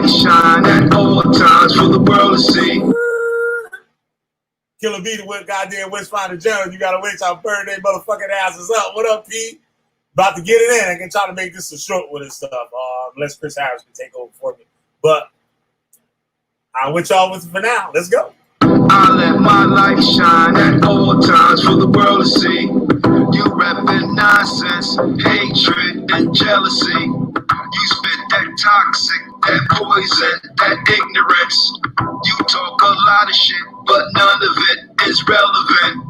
light shine at all times for the world to see. Killer B to what goddamn West Finder Jones. You gotta wait till birthday motherfucking asses up. What up, P? About to get it in. I can try to make this a short one and stuff. Unless Chris Harris can take over for me. But I with y'all with it for now. Let's go. I let my light shine at all times for the world to see. You reppin' nonsense, hatred, and jealousy. You spit that toxic, that poison, that ignorance. You talk a lot of shit, but none of it is relevant.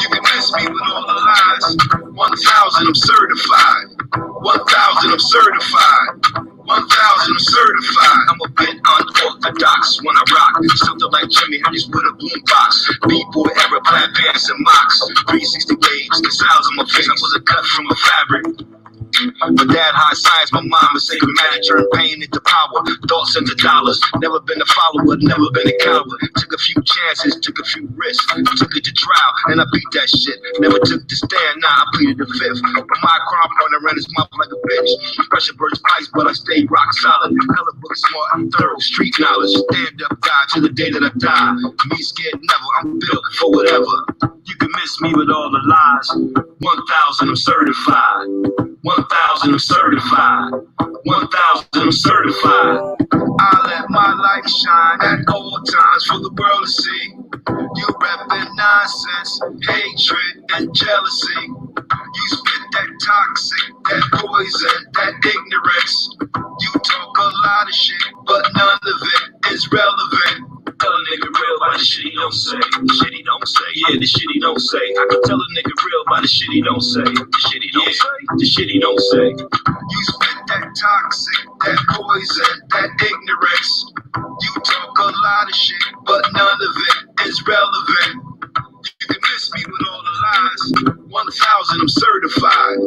You can miss me with all the lies. 1,000, I'm certified. 1,000, I'm certified. 1,000, I'm certified. I'm a bit unorthodox when I rock. Something like Jimi Hendrix with a boombox. B-boy era, plaid pants and mocks. 360 waves, the sounds on my face. I was a cut from a fabric. But that high science, my mom was saying matter, turn pain into power, thoughts into dollars. Never been a follower, never been a coward. Took a few chances, took a few risks, took it to trial, and I beat that shit. Never took the stand, nah, I pleaded the fifth. But my crime partner ran his mouth like a bitch. Pressure burst pipes, but I stayed rock solid. Hella book smart, I'm thorough, street knowledge. Stand up, die to the day that I die. Me scared never, I'm built for whatever. You can miss me with all the lies. 1,000, I'm certified. 1,000, I'm certified. 1,000, I'm certified. I let my light shine at all times for the world to see. You reppin' nonsense, hatred, and jealousy. You spit that toxic, that poison, that ignorance. You talk a lot of shit, but none of it is relevant. Tell a nigga real by the shit he don't say. The shit he don't say. Yeah, the shit he don't say. I can tell a nigga real by the shit he don't say. The shit he don't say. The shit he don't say. You spit that toxic, that poison, that ignorance. You talk a lot of shit, but none of it is relevant. You can miss me with all the lies. 1,000, I'm certified.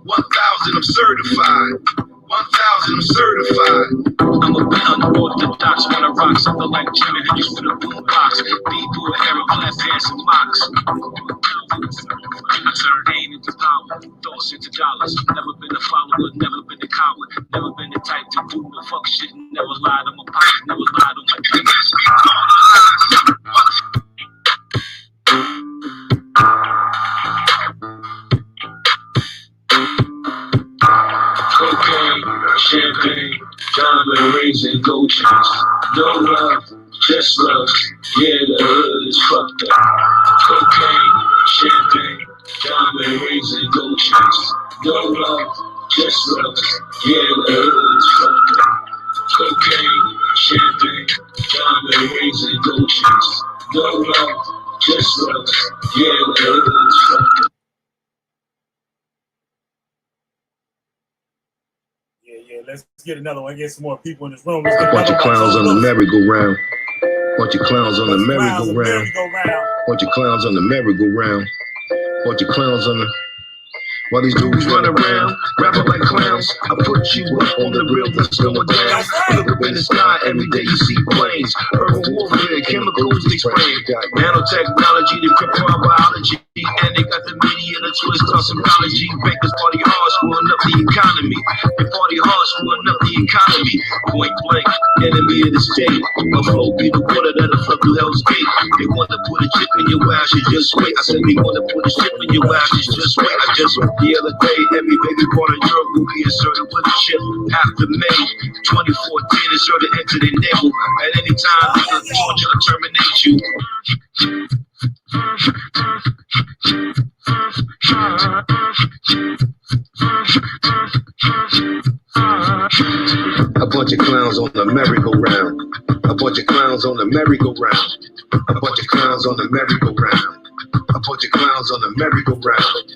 1,000, I'm certified. 1,000, I'm certified. I'm a bit unorthodox when I rock something like Jimi Hendrix with a boombox. B-boy era, black pants and mocks. I turned pain into power, thoughts into dollars. Never been a follower, never been a coward. Never been the type to do the fuck shit. Never lied on my pocket, never lied on my dreams. Cocaine, champagne, diamond rings and gold chains. No love, just love. Yeah, the hood is fucked up. Cocaine, champagne, diamond rings and gold chains. No love, just love. Yeah, the hood is fucked up. Cocaine, champagne, diamond rings and gold chains. No love, just love. Yeah, the hood is fucked up. Let's get another one. Get some more people in this room. Bunch of clowns on the merry-go-round. Bunch of clowns on the merry-go-round. Bunch of clowns on the merry-go-round. Bunch of clowns on the... While these dudes run around, rapping like clowns, I put you up on the real, what's going down. Look up in the sky, every day you see planes. Urban warfare, chemicals they spraying. Nanotechnology, the crypto biology. And they got the media, the twist on psychology. Bankers party hard, screwing up the economy. They party hard, screwing up the economy. Point blank, enemy of the state. A flow be the water that'll flood through Hell's Gate. They want to put a chip in your ass, you just wait. I said they want to put a chip in your ass, you just wait. I just went the other day, every baby born in Europe will be inserted with a chip. After May 2014, inserted into their navel. At any time, they can torture or terminate you. A bunch of clowns on the merry-go-round. A bunch of clowns on the merry-go-round. A bunch of clowns on the merry-go-round. A bunch of clowns on the merry-go-round.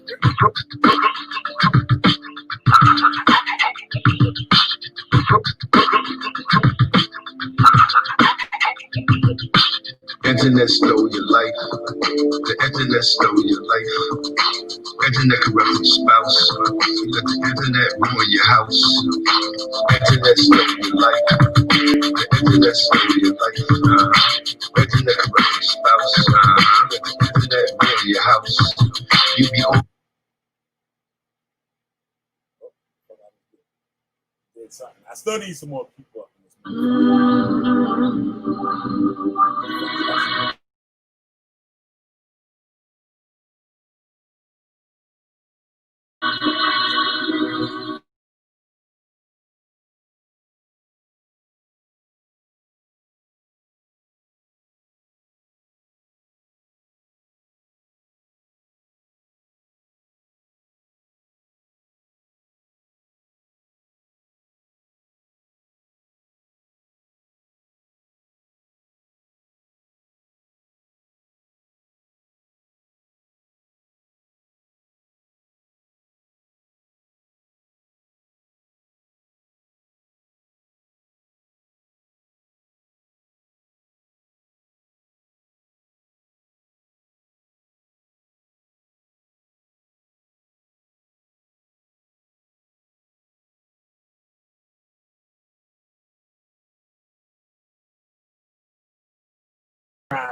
Internet stole your life. The internet stole your life. Internet corrupted your spouse. You let the internet ruin your house. Internet stole your life. The internet stole your life. Internet corrupted your spouse. You let the internet ruin your house. You be on. I still need some more people up in this movie.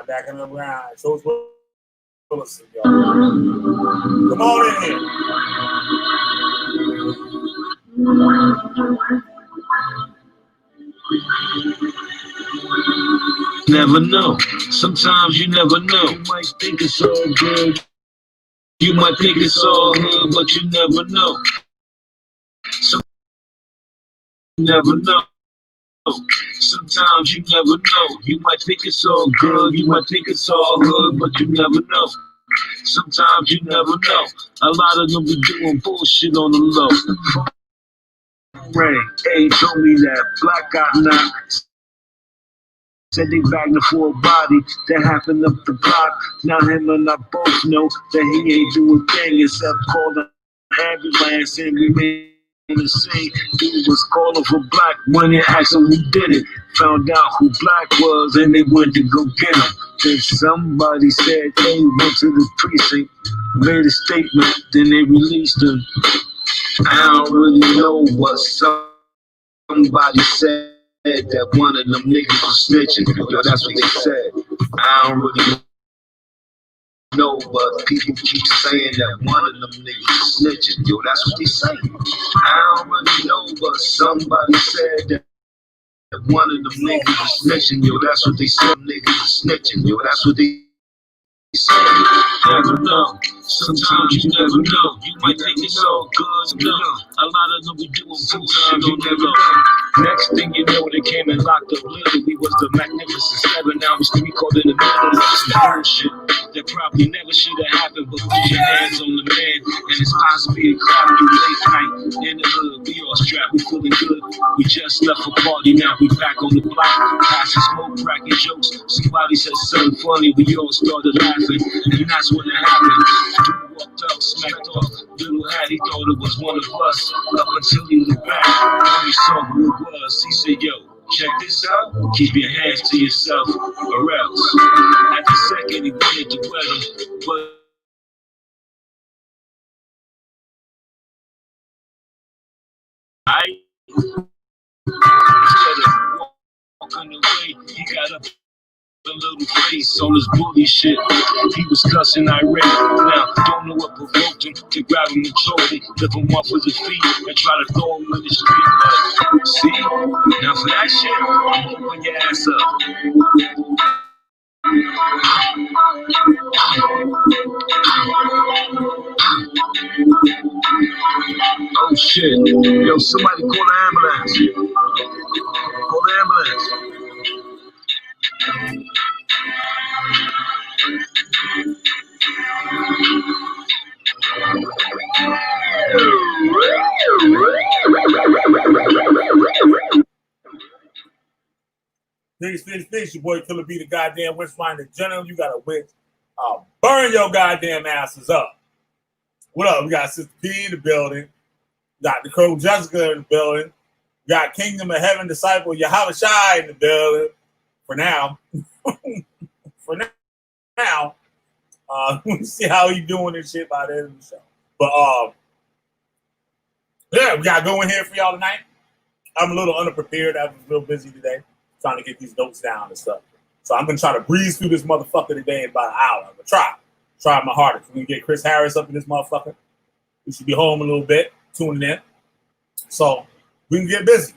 Back in the ground. So it's Wilson, y'all. Come on in here. Never know. Sometimes you never know. You might think it's all good. You might think it's all good, but you never know. You never know. Sometimes you never know. You might think it's all good. You might think it's all good, but you never know. Sometimes you never know. A lot of them be doing bullshit on the low. Ray, A told me that Black got knocked. Said they bagged him for a body that happened up the block. Now him and I both know that he ain't do a thing except call the ambulance and remain the same. He was calling for Black when they asked him who did it. Found out who Black was and they went to go get him. Then somebody said they went to the precinct, made a statement, then they released him. I don't really know what somebody said. That one of them niggas was snitching. Yo, that's what they said. I don't really know, but people keep saying that one of them niggas was snitching. Yo, that's what they say. I don't really know, but somebody said that one of them niggas was snitching. Yo, that's what they said. Niggas was snitching. Yo, that's what they say. Never know. Sometimes you never know. You might think it's all good. No. A lot of them be doing bullshit on the low. Next thing you know, they came and locked up Lily. We was the Magnificent Seven. Now we still caught in the middle of some bullshit that probably never should have happened. But put your hands on the man, and it's possibly a crowd through late night in the hood. We all strapped, we feeling good. We just left a party, now we back on the block. Passing smoke, cracking jokes. Somebody said something funny, we all started laughing, and that's when it happened. Dude walked up, smacked off. Little hat, he thought it was one of us. Up until he looked back, when he saw who it was, he said, "Yo, check this out. Keep your hands to yourself, or else." At the second, he wanted to wet him, but instead of walking away, he got up. A little face on his bully shit. He was cussing irate. Now, don't know what provoked him to grab him and choke him, lift him off with his feet, and try to throw him in the street. But see, now for that shit, open your ass up. Oh shit. Yo, somebody call the ambulance. Call the ambulance. Finish. Your boy Killer B, the goddamn Witchfinder General. You got a witch. Burn your goddamn asses up. What up? We got Sister P in the building. Got the Crow Jessica in the building. We got Kingdom of Heaven disciple Yahweh Shai in the building. For now. For now. We'll see how he doing and shit by the end of the show. But yeah, we got to go in here for y'all tonight. I'm a little unprepared. I was real busy today trying to get these notes down and stuff. So I'm going to try to breeze through this motherfucker today in about an hour. I'm going to try my hardest. We're going to get Chris Harris up in this motherfucker. We should be home a little bit, tuning in. So we can get busy.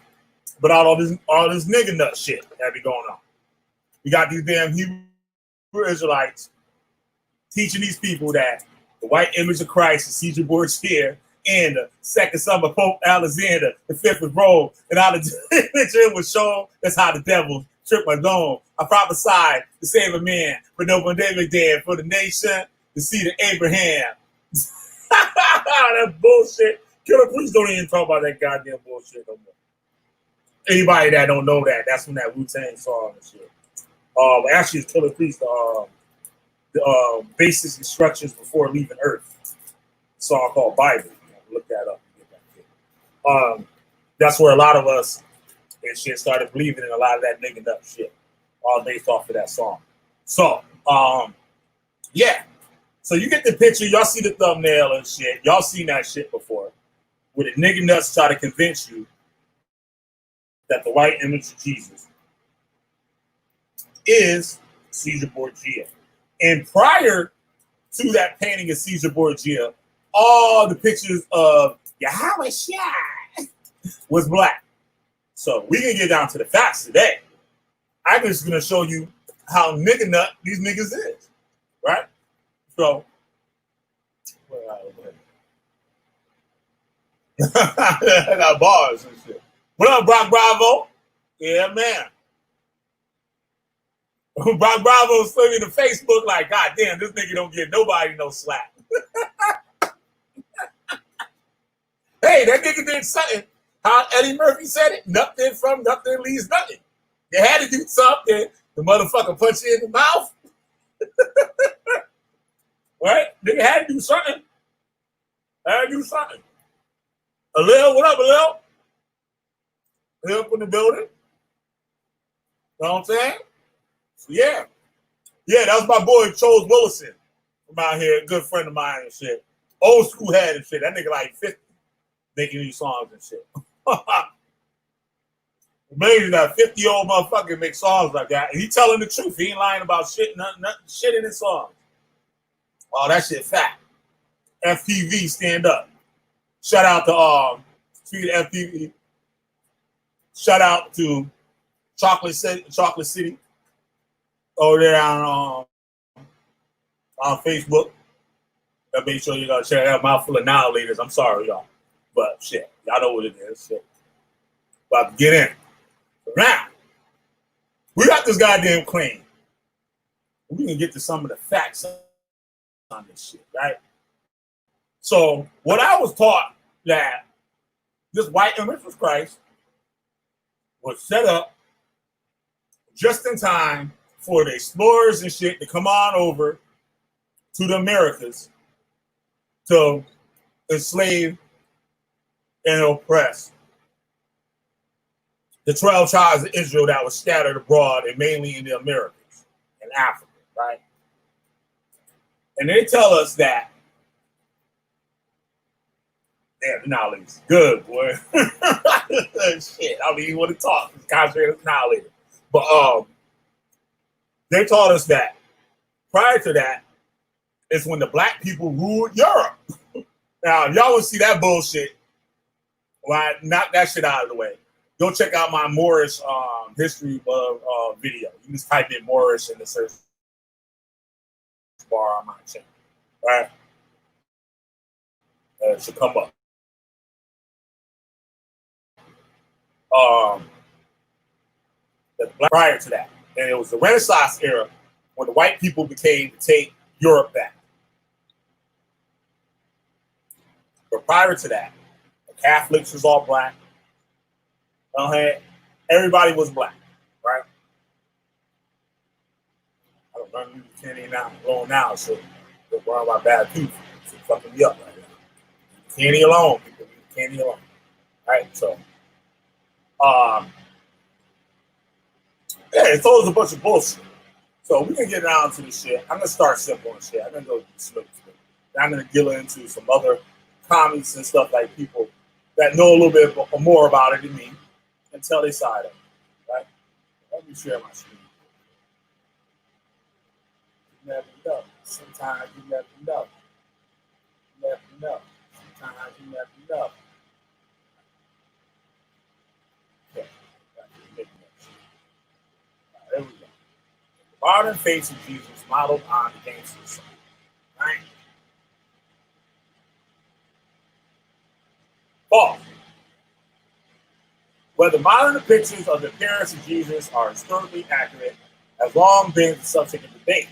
But all this nigga nut shit that be going on. You got these damn Hebrew Israelites teaching these people that the white image of Christ is Caesar Borgia and the second son of Pope Alexander, the fifth was rolled, and how the picture was shown. That's how the devil tripped my dome. I prophesied to save a man, but no one David dead for the nation to see the Abraham. That bullshit. Killer Priest don't even talk about that goddamn bullshit no more. Anybody that don't know that, that's from that Wu-Tang song and shit. Actually, it's Killer Priest, the basic instructions before leaving Earth. A song called Bible. Look that up. That's where a lot of us and shit started believing in a lot of that nigga nut shit, all based off of that song. So, yeah. So you get the picture, y'all see the thumbnail and shit. Y'all seen that shit before. Where the nigga nuts try to convince you that the white image of Jesus is Ceasar Borgia. And prior to that painting of Ceasar Borgia, all the pictures of Yahweh Shai was black. So we can get down to the facts today. I'm just gonna show you how nigga nut these niggas is, right? So, I got bars and shit. What up, Brock Bravo? Yeah, man. Brock Bravo's swimming to Facebook like, God damn, this nigga don't give nobody no slack. Hey, that nigga did something. How Eddie Murphy said it, nothing from nothing leaves nothing. They had to do something. The motherfucker punch you in the mouth. Right? Nigga had to do something. Had to do something. Alil, what up, Alil? Alil up in the building. Know what I'm saying? So yeah. Yeah, that was my boy Charles Willison from out here, a good friend of mine and shit. Old school head and shit. That nigga like 50 making these songs and shit. Amazing that 50-year-old motherfucker make songs like that. And he telling the truth. He ain't lying about shit, nothing shit in his songs. Oh, that shit fat. FPV, stand up. Shout out to speaking of FPV. Shout out to Chocolate City over there on Facebook. I make sure you gotta check out Mouthful of Annihilators. I'm sorry, y'all. But shit, y'all know what it is. Shit. About to get in. Now, we got this goddamn claim. We can get to some of the facts on this shit, right? So, what I was taught that this white image of Christ was set up just in time for the explorers and shit to come on over to the Americas to enslave and oppress the 12 tribes of Israel that was scattered abroad and mainly in the Americas and Africa, right? And they tell us that, damn, the knowledge is good, boy. Shit, I don't even want to talk. It's contrary to knowledge. But they taught us that prior to that is when the black people ruled Europe. Now, if y'all want to see that bullshit, well, knock that shit out of the way. Go check out my Moorish history video. You just type in Moorish in the search bar on my channel, right? It should come up. Prior to that, and it was the Renaissance era when the white people became to take Europe back. But prior to that, the Catholics was all black. Everybody was black, right? I don't run Kenny now, alone now, so they're worrying about bad people. So fucking me up right now. Kenny alone, people. Kenny alone, right? So, yeah, it's always a bunch of bullshit. So we can get down to the shit. I'm gonna start simple and shit. I'm gonna go slow. I'm gonna get into some other comments and stuff like people that know a little bit more about it than me and tell their side of it, right? Let me share my screen. You never know. Sometimes you never know. You never know. Sometimes you never know. Okay. modern face of Jesus modeled on the gangster's son. Right? False. Whether modern depictions of the appearance of Jesus are historically accurate has long been the subject of debate.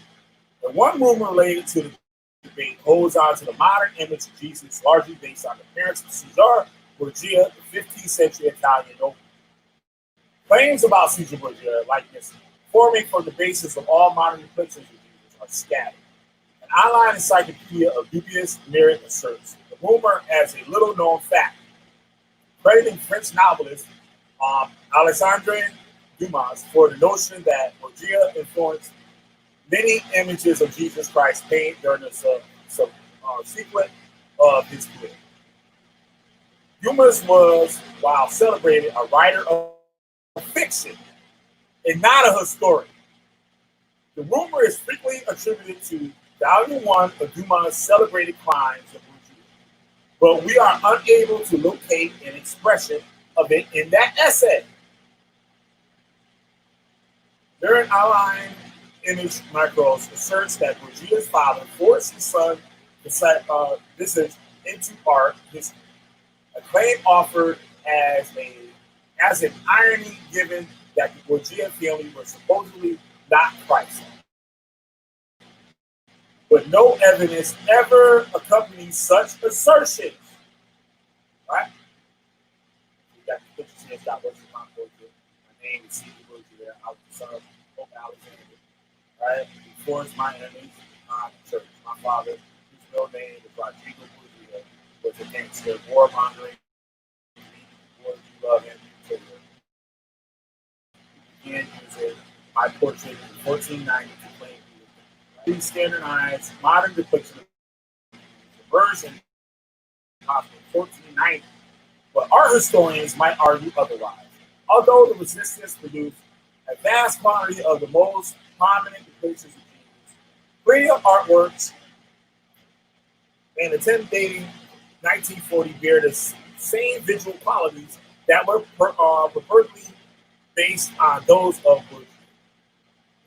And one rumor related to the debate holds on to the modern image of Jesus, largely based on the appearance of Ceasar Borgia, the 15th century Italian noble. Claims about Ceasar Borgia likeness forming from the basis of all modern depictions of Jesus are scattered. An online encyclopedia of dubious merit asserts the rumor as a little-known fact, crediting French novelist Alexandre Dumas for the notion that Borgia influenced many images of Jesus Christ painted during the sequence of his career. Dumas was, while celebrated, a writer of fiction and not a historian. The rumor is frequently attributed to Volume 1 of Dumas' celebrated crimes of Borgia, but we are unable to locate an expression of it in that essay. During online image micros asserts that Borgia's father forced his son to set visage into art history, a claim offered as an irony given that the Borgia family was supposedly not Christ. But no evidence ever accompanies such assertions. Right? We got the pictures here, got what's my Borgia. My name is Ceasar Borgia. I was the son of Pope Alexander. Right? Before it's my image, church. My father, whose real name is Rodrigo Borgia, was a gangster, warmongering, wars you love and you began using my portrait in 1490 to claim these standardized modern depiction of the version of 1490, but art historians might argue otherwise. Although the resistance produced a vast quantity of the most prominent depictions of Jesus, plenty of artworks and attempt dating 1940 bear the same visual qualities that were purportedly based on those of Borgia.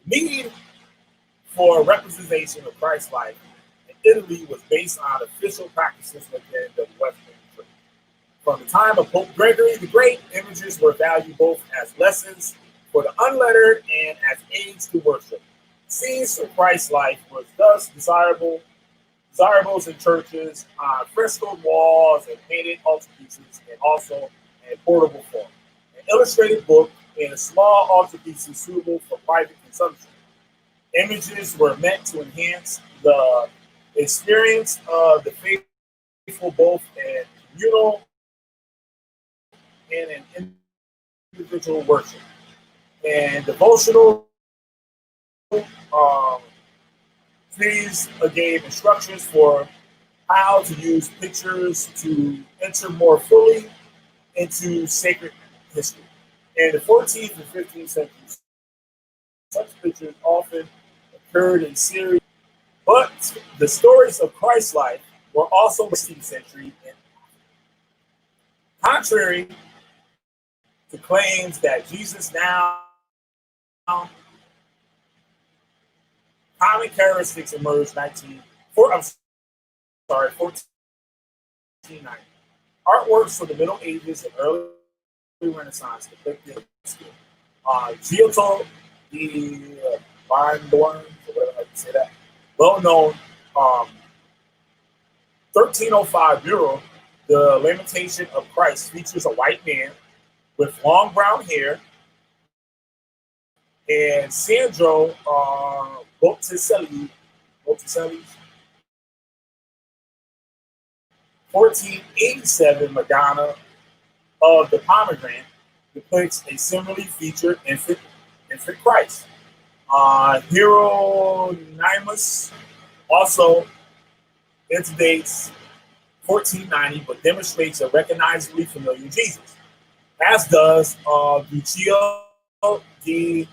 The need for representation of Christ's life in Italy was based on official practices within the Western Church. From the time of Pope Gregory the Great, images were valued both as lessons for the unlettered and as aids to worship. Scenes of Christ's life was thus desirables in churches, on frescoed walls and painted altarpieces, and also in portable form. An illustrated book and a small altarpieces suitable for private consumption. Images were meant to enhance the experience of the faithful both in communal and in individual worship. And devotional these gave instructions for how to use pictures to enter more fully into sacred history. In the 14th and 15th centuries, such pictures often occurred in series, but the stories of Christ's life were also 16th century. Contrary to claims that Jesus now common characteristics emerged 1490. Artworks from the Middle Ages and early Renaissance depicted Giotto di Madonna, whatever I can say that, well-known 1305 mural, The Lamentation of Christ, features a white man with long brown hair, and Sandro Botticelli's 1487 Madonna of the Pomegranate depicts a similarly featured infant Christ. Hieronymus also antedates 1490, but demonstrates a recognizably familiar Jesus, as does Lucio di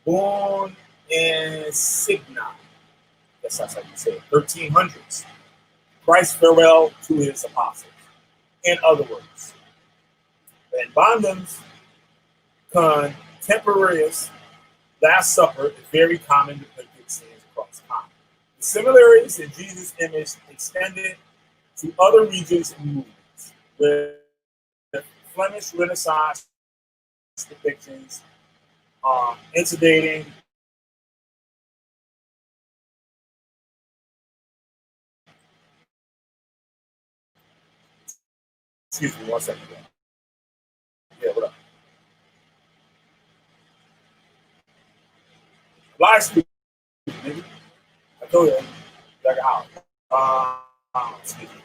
Buoninsignia. That's how you say it. 1300s. Christ's farewell to his apostles. In other words, Van Bonden's contemporaries Last Supper is very common depicted scenes across time. The similarities in Jesus' image extended to other regions and movements, with Flemish Renaissance depictions intimating excuse me 1 second. Yeah, what up? Live stream, nigga. I told you, like out. Excuse me.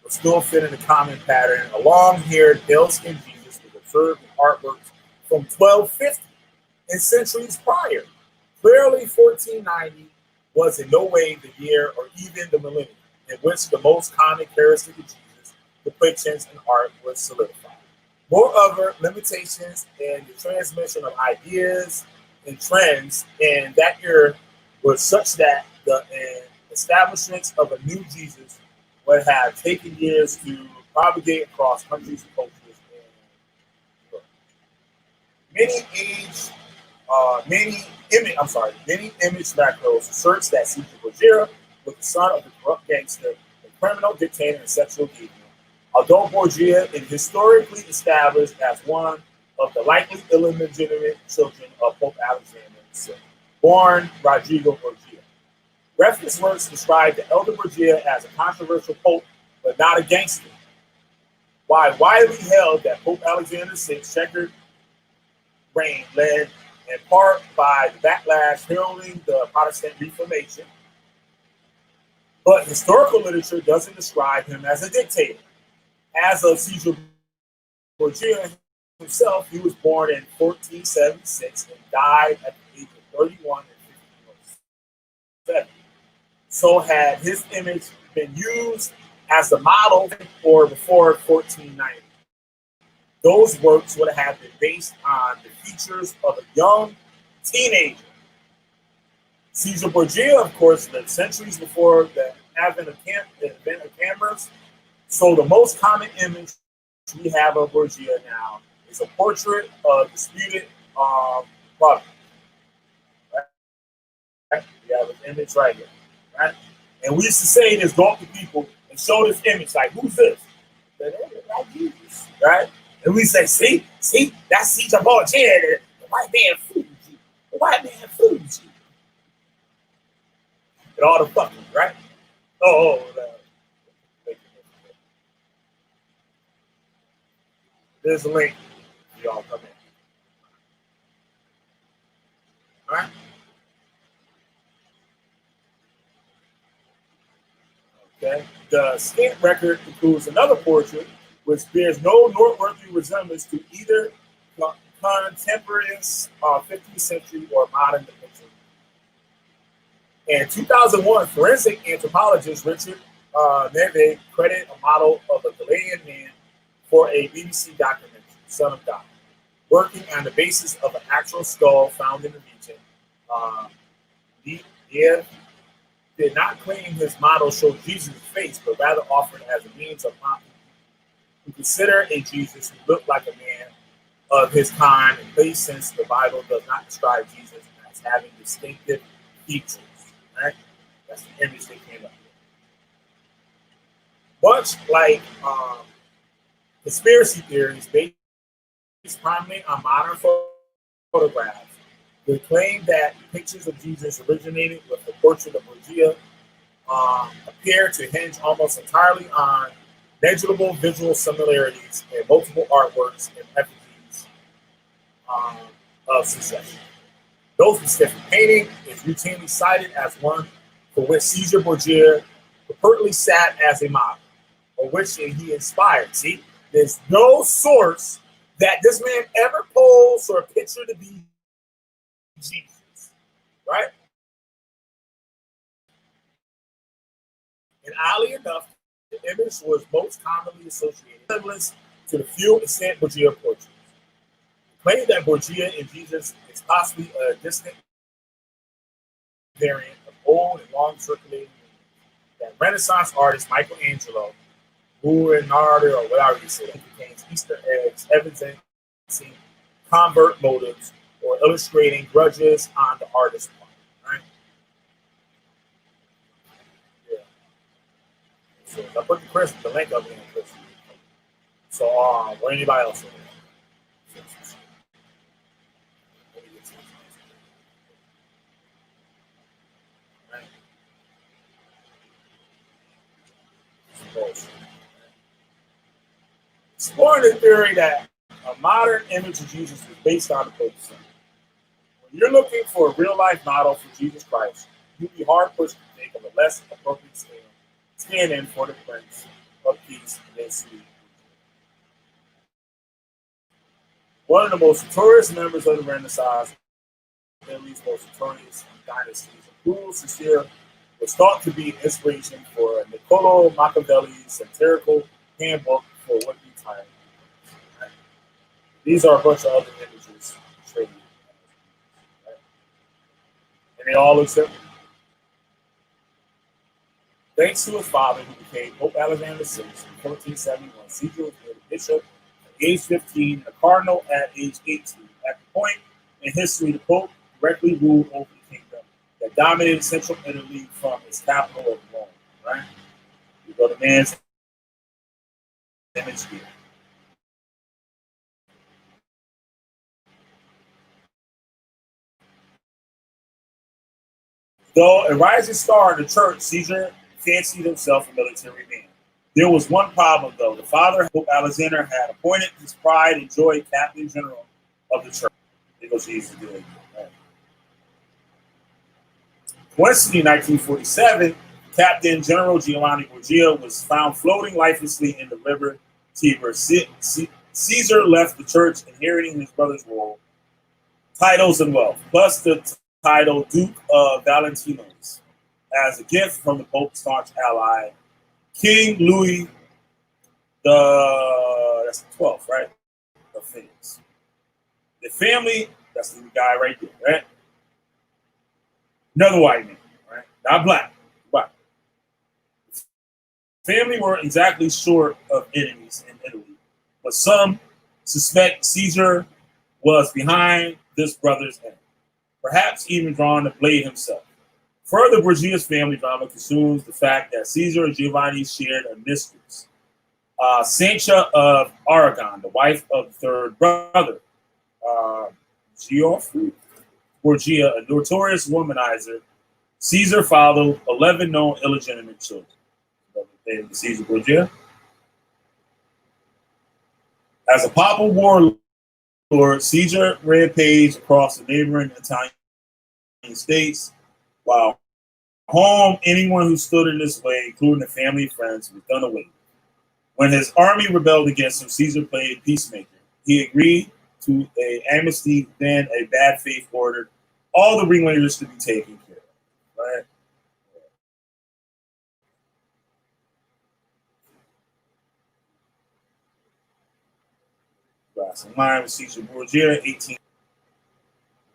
But still fit in the common pattern. A long-haired, pale-skinned Jesus was observed in artworks from 1250 and centuries prior. Clearly, 1490 was in no way the year or even the millennium in which the most common characteristic of Jesus depictions in art was solidified. Moreover, limitations in the transmission of ideas and trends in that era were such that the establishment of a new Jesus would have taken years to propagate across countries and cultures. Many age, many image macros asserts that Caesar Borgia was the son of the corrupt gangster, a criminal dictator, and sexual deviant. Although Borgia is historically established as one of the likely illegitimate children of Pope Alexander VI, born Rodrigo Borgia. Reference works describe the elder Borgia as a controversial pope, but not a gangster. While widely held that Pope Alexander VI's checkered reign led in part by the backlash heralding the Protestant Reformation, but historical literature doesn't describe him as a dictator. As of Ceasar Borgia himself, he was born in 1476 and died at the age of 31 in 1507. So had his image been used as the model or before 1490, those works would have been based on the features of a young teenager. Caesar Borgia, of course, lived centuries before the advent of cameras. So the most common image we have of Borgia now is a portrait of disputed brother. Right? We have an image right here. Right? And we used to say this, go up to people and show this image, like, who's this? Like Jesus, right? And we say, see, that's Ceasar Borgia, the white man fooled you. The white man fooled you. And all the fucking, right? There's a link. Y'all come in. All right? Okay. The scant record includes another portrait which bears no noteworthy resemblance to either contemporaneous 15th century or modern depiction. In 2001, forensic anthropologist Richard Neve credited a model of a Ghanaian man for a BBC documentary, Son of God, working on the basis of an actual skull found in the region. He did not claim his model showed Jesus' face, but rather offered as a means of mocking to consider a Jesus who looked like a man of his kind and place, since the Bible does not describe Jesus as having distinctive features. Right? That's the image they came up with. Much like conspiracy theories based primarily on modern photographs, they claim that pictures of Jesus originated with the portrait of Borgia appear to hinge almost entirely on negligible visual similarities in multiple artworks and effigies of succession. No specific painting is routinely cited as one for which Caesar Borgia purportedly sat as a model, or which he inspired. See, there's no source that this man ever posed or pictured to be Jesus, right? And oddly enough, the image was most commonly associated to the few extant Borgia portraits. The claim that Borgia and Jesus is possibly a distant variant of old and long circulating that Renaissance artist Michelangelo, Leonardo, or whatever you say, contains Easter eggs evidencing convert motives or illustrating grudges on the artist's part. Right? Yeah. So I put the link up in Chris. So what anybody else? Right? Exploring the theory that a modern image of Jesus is based on the Pope's son. When you're looking for a real-life model for Jesus Christ, you'd be hard-pushed to think of a less appropriate stand-in for the Prince of Peace than Ceasar. One of the most notorious members of the Renaissance, Italy's most notorious dynasties, who Ceasar was thought to be inspiration for Niccolo Machiavelli's satirical handbook for would-be tyrants. These are a bunch of other images traded, right? And they all look similar. Thanks to his father, who became Pope Alexander VI in 1471, Caesar was made a bishop at age 15 and a cardinal at age 18. At the point in history, the Pope directly ruled over the kingdom that dominated central Italy from its capital of Rome. Right? You go to man's image here. Though a rising star in the church, Caesar fancied himself a military man. There was one problem, though. The father, Pope Alexander, had appointed his pride and joy captain general of the church. Because Jesus did. Coincidentally, in 1947, Captain General Giovanni Borgia was found floating lifelessly in the river Tiber. Caesar left the church, inheriting his brother's role, titles, and wealth, plus the title Duke of Valentino's, as a gift from the Pope's staunch ally, King Louis that's the 12th, right? Of France. The family, that's the guy right there, right? Another white man, right? Not black, white. Family weren't exactly short of enemies in Italy, but some suspect Caesar was behind this brother's end, perhaps even drawing the blade himself. Further, Borgia's family drama consumes the fact that Caesar and Giovanni shared a mistress, Sancha of Aragon, the wife of the third brother, Geoffrey Borgia, a notorious womanizer. Caesar fathered 11 known illegitimate children. Caesar Borgia. As a papal warlord, Caesar rampaged across the neighboring Italian states, while home anyone who stood in his way, including the family and friends, was done away with. When his army rebelled against him, Caesar played peacemaker. He agreed to an amnesty, then a bad faith ordered all the ringleaders to be taken care of. Right? In line with Ceasar Borgia, 18.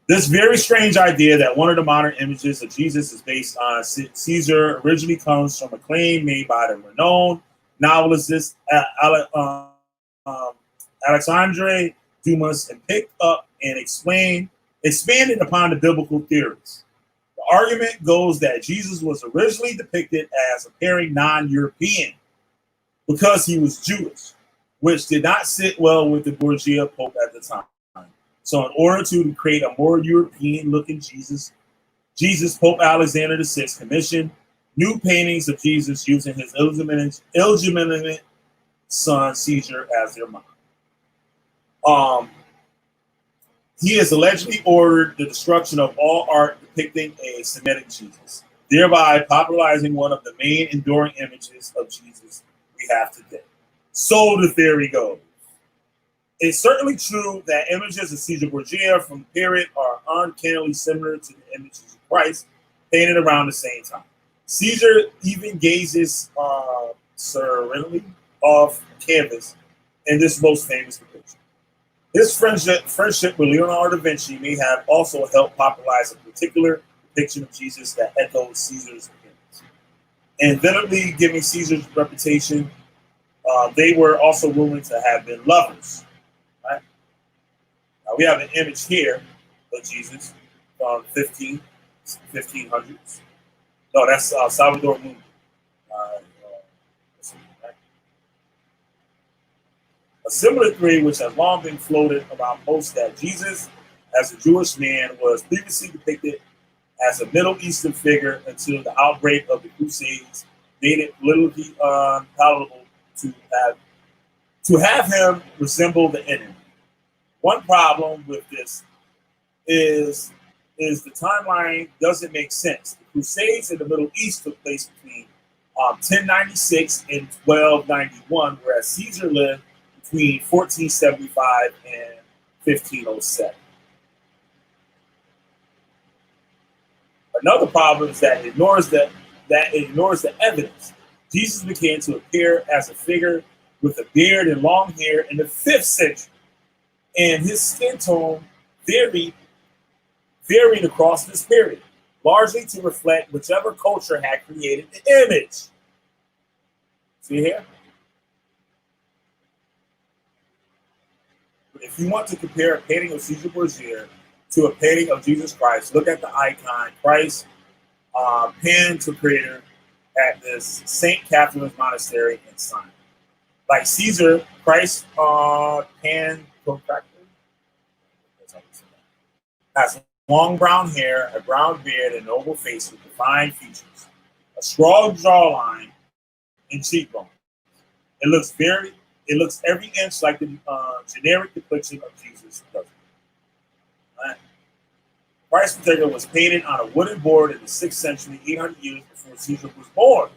This very strange idea that one of the modern images of Jesus is based on Caesar originally comes from a claim made by the renowned novelist Alexandre Dumas and picked up and expanded upon the biblical theories. The argument goes that Jesus was originally depicted as appearing non-European because he was Jewish, which did not sit well with the Borgia Pope at the time. So in order to create a more European-looking Jesus, Pope Alexander VI commissioned new paintings of Jesus using his illegitimate son Caesar as their model. He has allegedly ordered the destruction of all art depicting a Semitic Jesus, thereby popularizing one of the main enduring images of Jesus we have today. So the theory goes. It's certainly true that images of Caesar Borgia from the period are uncannily similar to the images of Christ painted around the same time. Caesar even gazes serenely off canvas in this most famous depiction. His friendship with Leonardo da Vinci may have also helped popularize a particular depiction of Jesus that echoes Caesar's appearance. And vehemently giving Caesar's reputation, they were also rumored to have been lovers. Right? Now we have an image here of Jesus from 1500s. No, that's Salvador Mundi. Let's see, right? A similar theory, which has long been floated around most, that Jesus, as a Jewish man, was previously depicted as a Middle Eastern figure until the outbreak of the Crusades made it politically palatable to have him resemble the enemy. One problem with this is the timeline doesn't make sense. The Crusades in the Middle East took place between 1096 and 1291, whereas Caesar lived between 1475 and 1507. Another problem is that it ignores the evidence. Jesus began to appear as a figure with a beard and long hair in the 5th century, and his skin tone varied across this period, largely to reflect whichever culture had created the image. See here? If you want to compare a painting of Ceasar Borgia to a painting of Jesus Christ, look at the icon Christ pinned to crater at this St. Catherine's Monastery in Simon. Like Caesar, Christ pinned has long brown hair, a brown beard, and an oval face with defined features, a strong jawline, and cheekbones. It looks every inch like the generic depiction of Jesus. Right? Christ's figure was painted on a wooden board in the 6th century, 800 years before Caesar was born.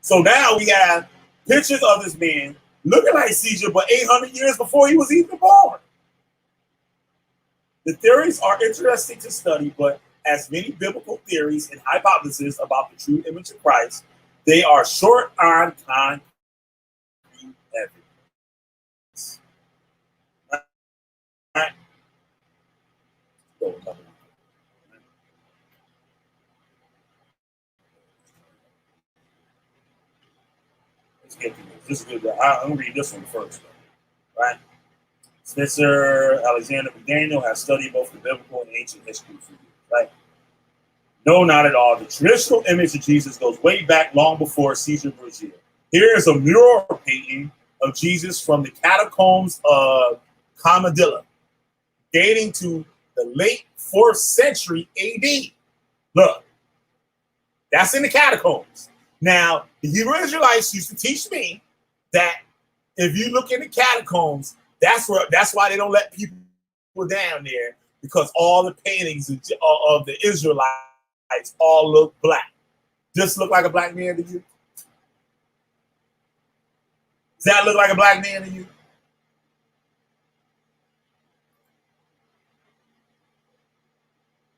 So now we have pictures of this man looking like Caesar, but 800 years before he was even born. The theories are interesting to study, but as many biblical theories and hypotheses about the true image of Christ, they are short on concrete evidence. Right? Let's get through this. This is good. I'm going to read this one first, right? Spencer Alexander McDaniel has studied both the biblical and ancient history for years, right? No, not at all. The traditional image of Jesus goes way back long before Ceasar Borgia. Here is a mural painting of Jesus from the catacombs of Camadilla, dating to the late 4th century AD. Look, that's in the catacombs. Now, the Hebrew Israelites used to teach me that if you look in the catacombs, that's why they don't let people down there, because all the paintings of the Israelites all look black. Just look like a black man to you? Does that look like a black man to you?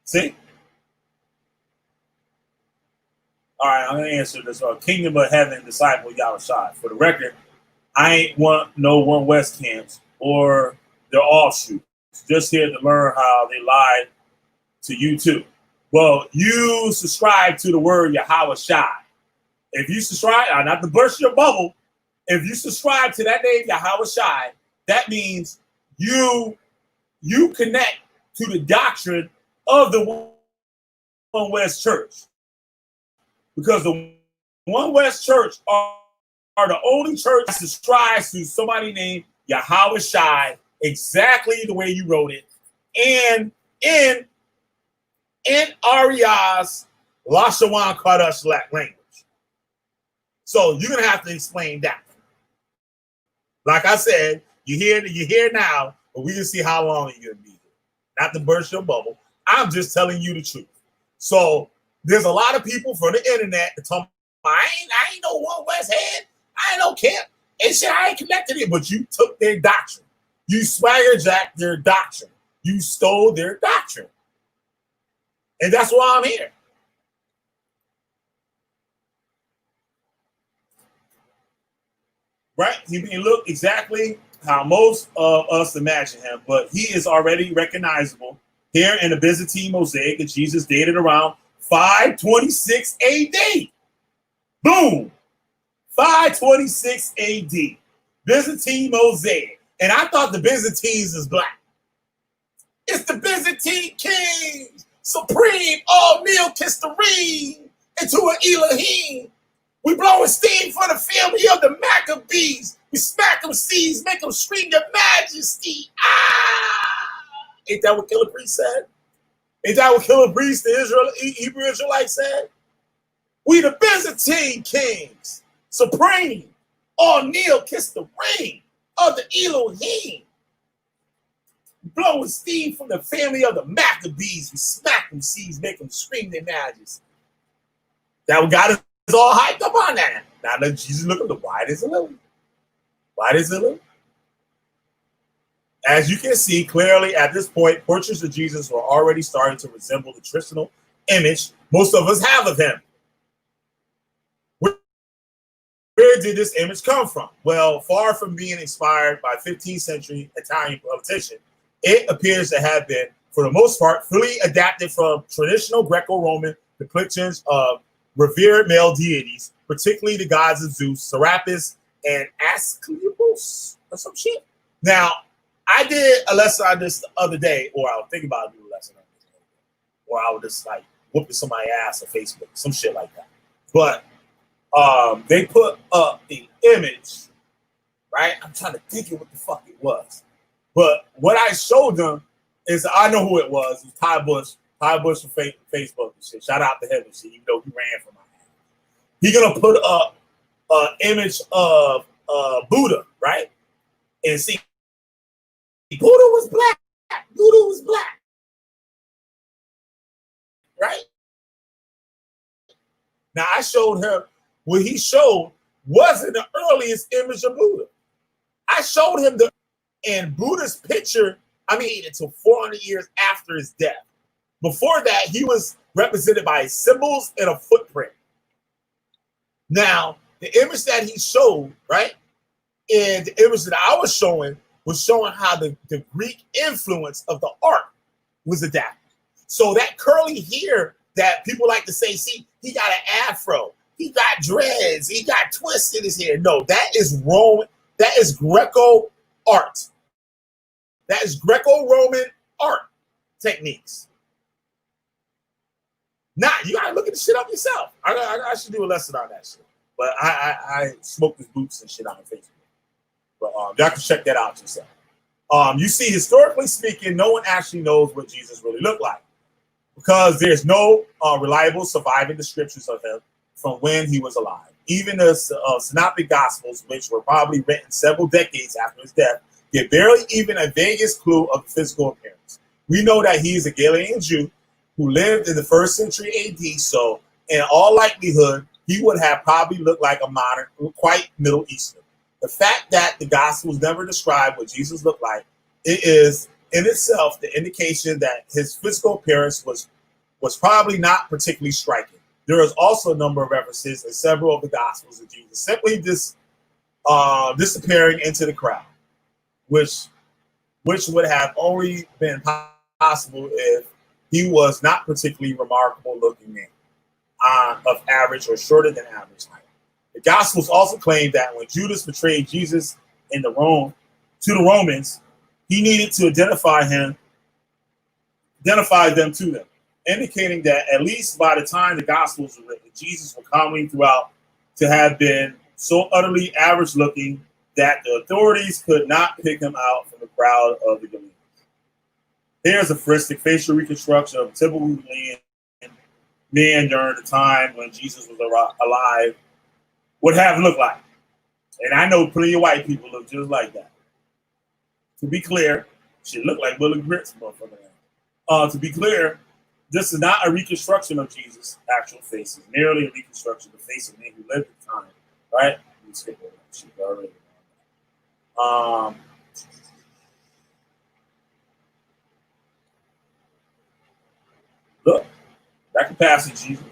See? All right, I'm going to answer this. Kingdom of Heaven disciple Yahushua. For the record, I ain't want no One West camps or their offshoots. Just here to learn how they lied to you too. Well, you subscribe to the word Yahushua. If you subscribe, not to burst your bubble, if you subscribe to that name Yahushua, that means you connect to the doctrine of the One West Church. Because the One West Church are the only church that subscribes to somebody named Yahushua exactly the way you wrote it, and in Arias Lashawan Kadosh language. So you're gonna have to explain that. Like I said, you hear now, but we can see how long you're gonna be here. Not to burst your bubble. I'm just telling you the truth. So there's a lot of people from the internet that talk, I ain't no One West head. I ain't no camp. And shit, I ain't connected it, but you took their doctrine. You swagger jacked their doctrine. You stole their doctrine. And that's why I'm here. Right? He may look exactly how most of us imagine him, but he is already recognizable here in the Byzantine mosaic that Jesus dated around 526 AD. Boom! 526 AD. Byzantine mosaic. And I thought the Byzantines is black. the Byzantine kings, supreme, all kneel, kiss the ring, into an Elohim. We blowing steam for the family of the Maccabees. We smack them seas, make them scream your majesty. Ah! Ain't that what Killer Priest said? Ain't that what Killer Priest, the Hebrew Israelite, said? We the Byzantine kings, supreme, all kneel, kiss the ring of the Elohim. Blowing steam from the family of the Maccabees. We smack them seas, make them scream their majesty. That what got us all hyped up on that. Now let Jesus look at the white as a lily. White as a lily. As you can see clearly at this point, portraits of Jesus were already starting to resemble the traditional image most of us have of him. Where did this image come from? Well, far from being inspired by 15th century Italian politician, it appears to have been, for the most part, fully adapted from traditional Greco-Roman depictions of revered male deities, particularly the gods of Zeus, Serapis, and Asclepius, or some shit. Now, I did a lesson on this the other day, or I was thinking about doing a lesson on this, or I would just like whooping somebody's ass on Facebook, some shit like that. But they put up the image, right? I'm trying to think of what the fuck it was. But what I showed them is, I know who it was. It was Ty Bush. Ty Bush from Facebook and shit. Shout out to him and shit, even though he ran for my ass. He's going to put up an image of Buddha, right? And see, Buddha was black. Buddha was black. Right? Now, I showed him what he showed wasn't the earliest image of Buddha. I showed him and Buddha's picture, I mean, until 400 years after his death. Before that, he was represented by symbols and a footprint. Now, the image that he showed, right, and the image that I was showing how the Greek influence of the art was adapted. So that curly hair that people like to say, see, he got an afro, he got dreads, he got twists in his hair. No, that is Roman, that is Greco art. That is Greco-Roman art techniques. Nah, you gotta look at the shit up yourself. I should do a lesson on that shit. But I smoke his boots and shit on Facebook. But y'all can check that out yourself. You see, historically speaking, no one actually knows what Jesus really looked like, because there's no reliable surviving descriptions of him from when he was alive. Even the synoptic gospels, which were probably written several decades after his death, get barely even a vaguest clue of the physical appearance. We know that he is a Galilean Jew who lived in the 1st century AD, so in all likelihood, he would have probably looked like a modern, quite Middle Eastern. The fact that the Gospels never describe what Jesus looked like, it is in itself the indication that his physical appearance was probably not particularly striking. There is also a number of references in several of the Gospels of Jesus simply disappearing into the crowd, which would have only been possible if he was not particularly remarkable looking man, of average or shorter than average height. The Gospels also claim that when Judas betrayed Jesus to the Romans, he needed to identify them to them, indicating that at least by the time the Gospels were written, Jesus was commonly throughout to have been so utterly average looking that the authorities could not pick him out from the crowd of the Galileans. Here's a futuristic facial reconstruction of a typical Galilean man during the time when Jesus was alive would have looked like. And I know plenty of white people look just like that. To be clear, she looked like Willie Grits, motherfucker. To be clear, this is not a reconstruction of Jesus' actual face. It's merely a reconstruction of the face of a man who lived at the time. Right? Let me skip over that shit already. Look, that capacity, Jesus.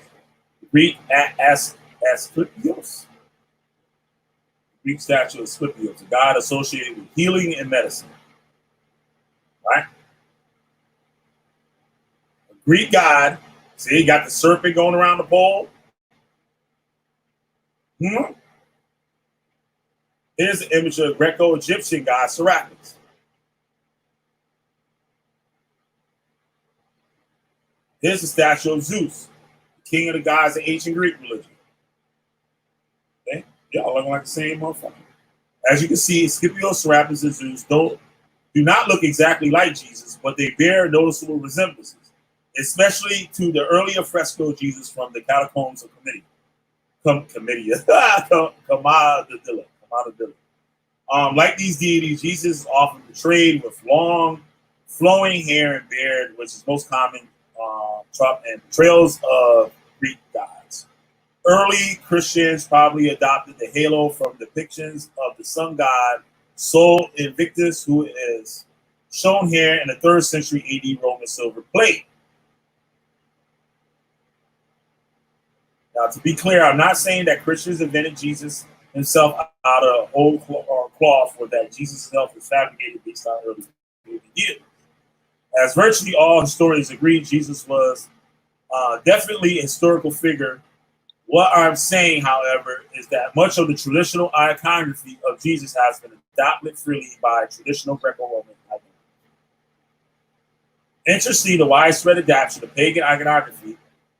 Greek Asclepius. Greek statue of Asclepius, a god associated with healing and medicine. Right? A Greek god. See, he got the serpent going around the pole. Here's an image of Greco-Egyptian god Serapis. Here's the statue of Zeus, king of the gods of ancient Greek religion. Okay? Y'all looking like the same motherfucker. As you can see, Scipio, Serapis, and Zeus do not look exactly like Jesus, but they bear noticeable resemblances, especially to the earlier fresco Jesus from the catacombs of Comidia. Like these deities, Jesus is often portrayed with long, flowing hair and beard, which is most common and portrayals of Greek gods. Early Christians probably adopted the halo from depictions of the sun god Sol Invictus, who is shown here in the 3rd century AD Roman silver plate. Now, to be clear, I'm not saying that Christians invented Jesus himself out of whole cloth, or that Jesus himself was fabricated based on early ideas. As virtually all historians agree, Jesus was definitely a historical figure. What I'm saying, however, is that much of the traditional iconography of Jesus has been adopted freely by traditional Greco-Roman iconography. Interestingly, the widespread adoption of pagan iconography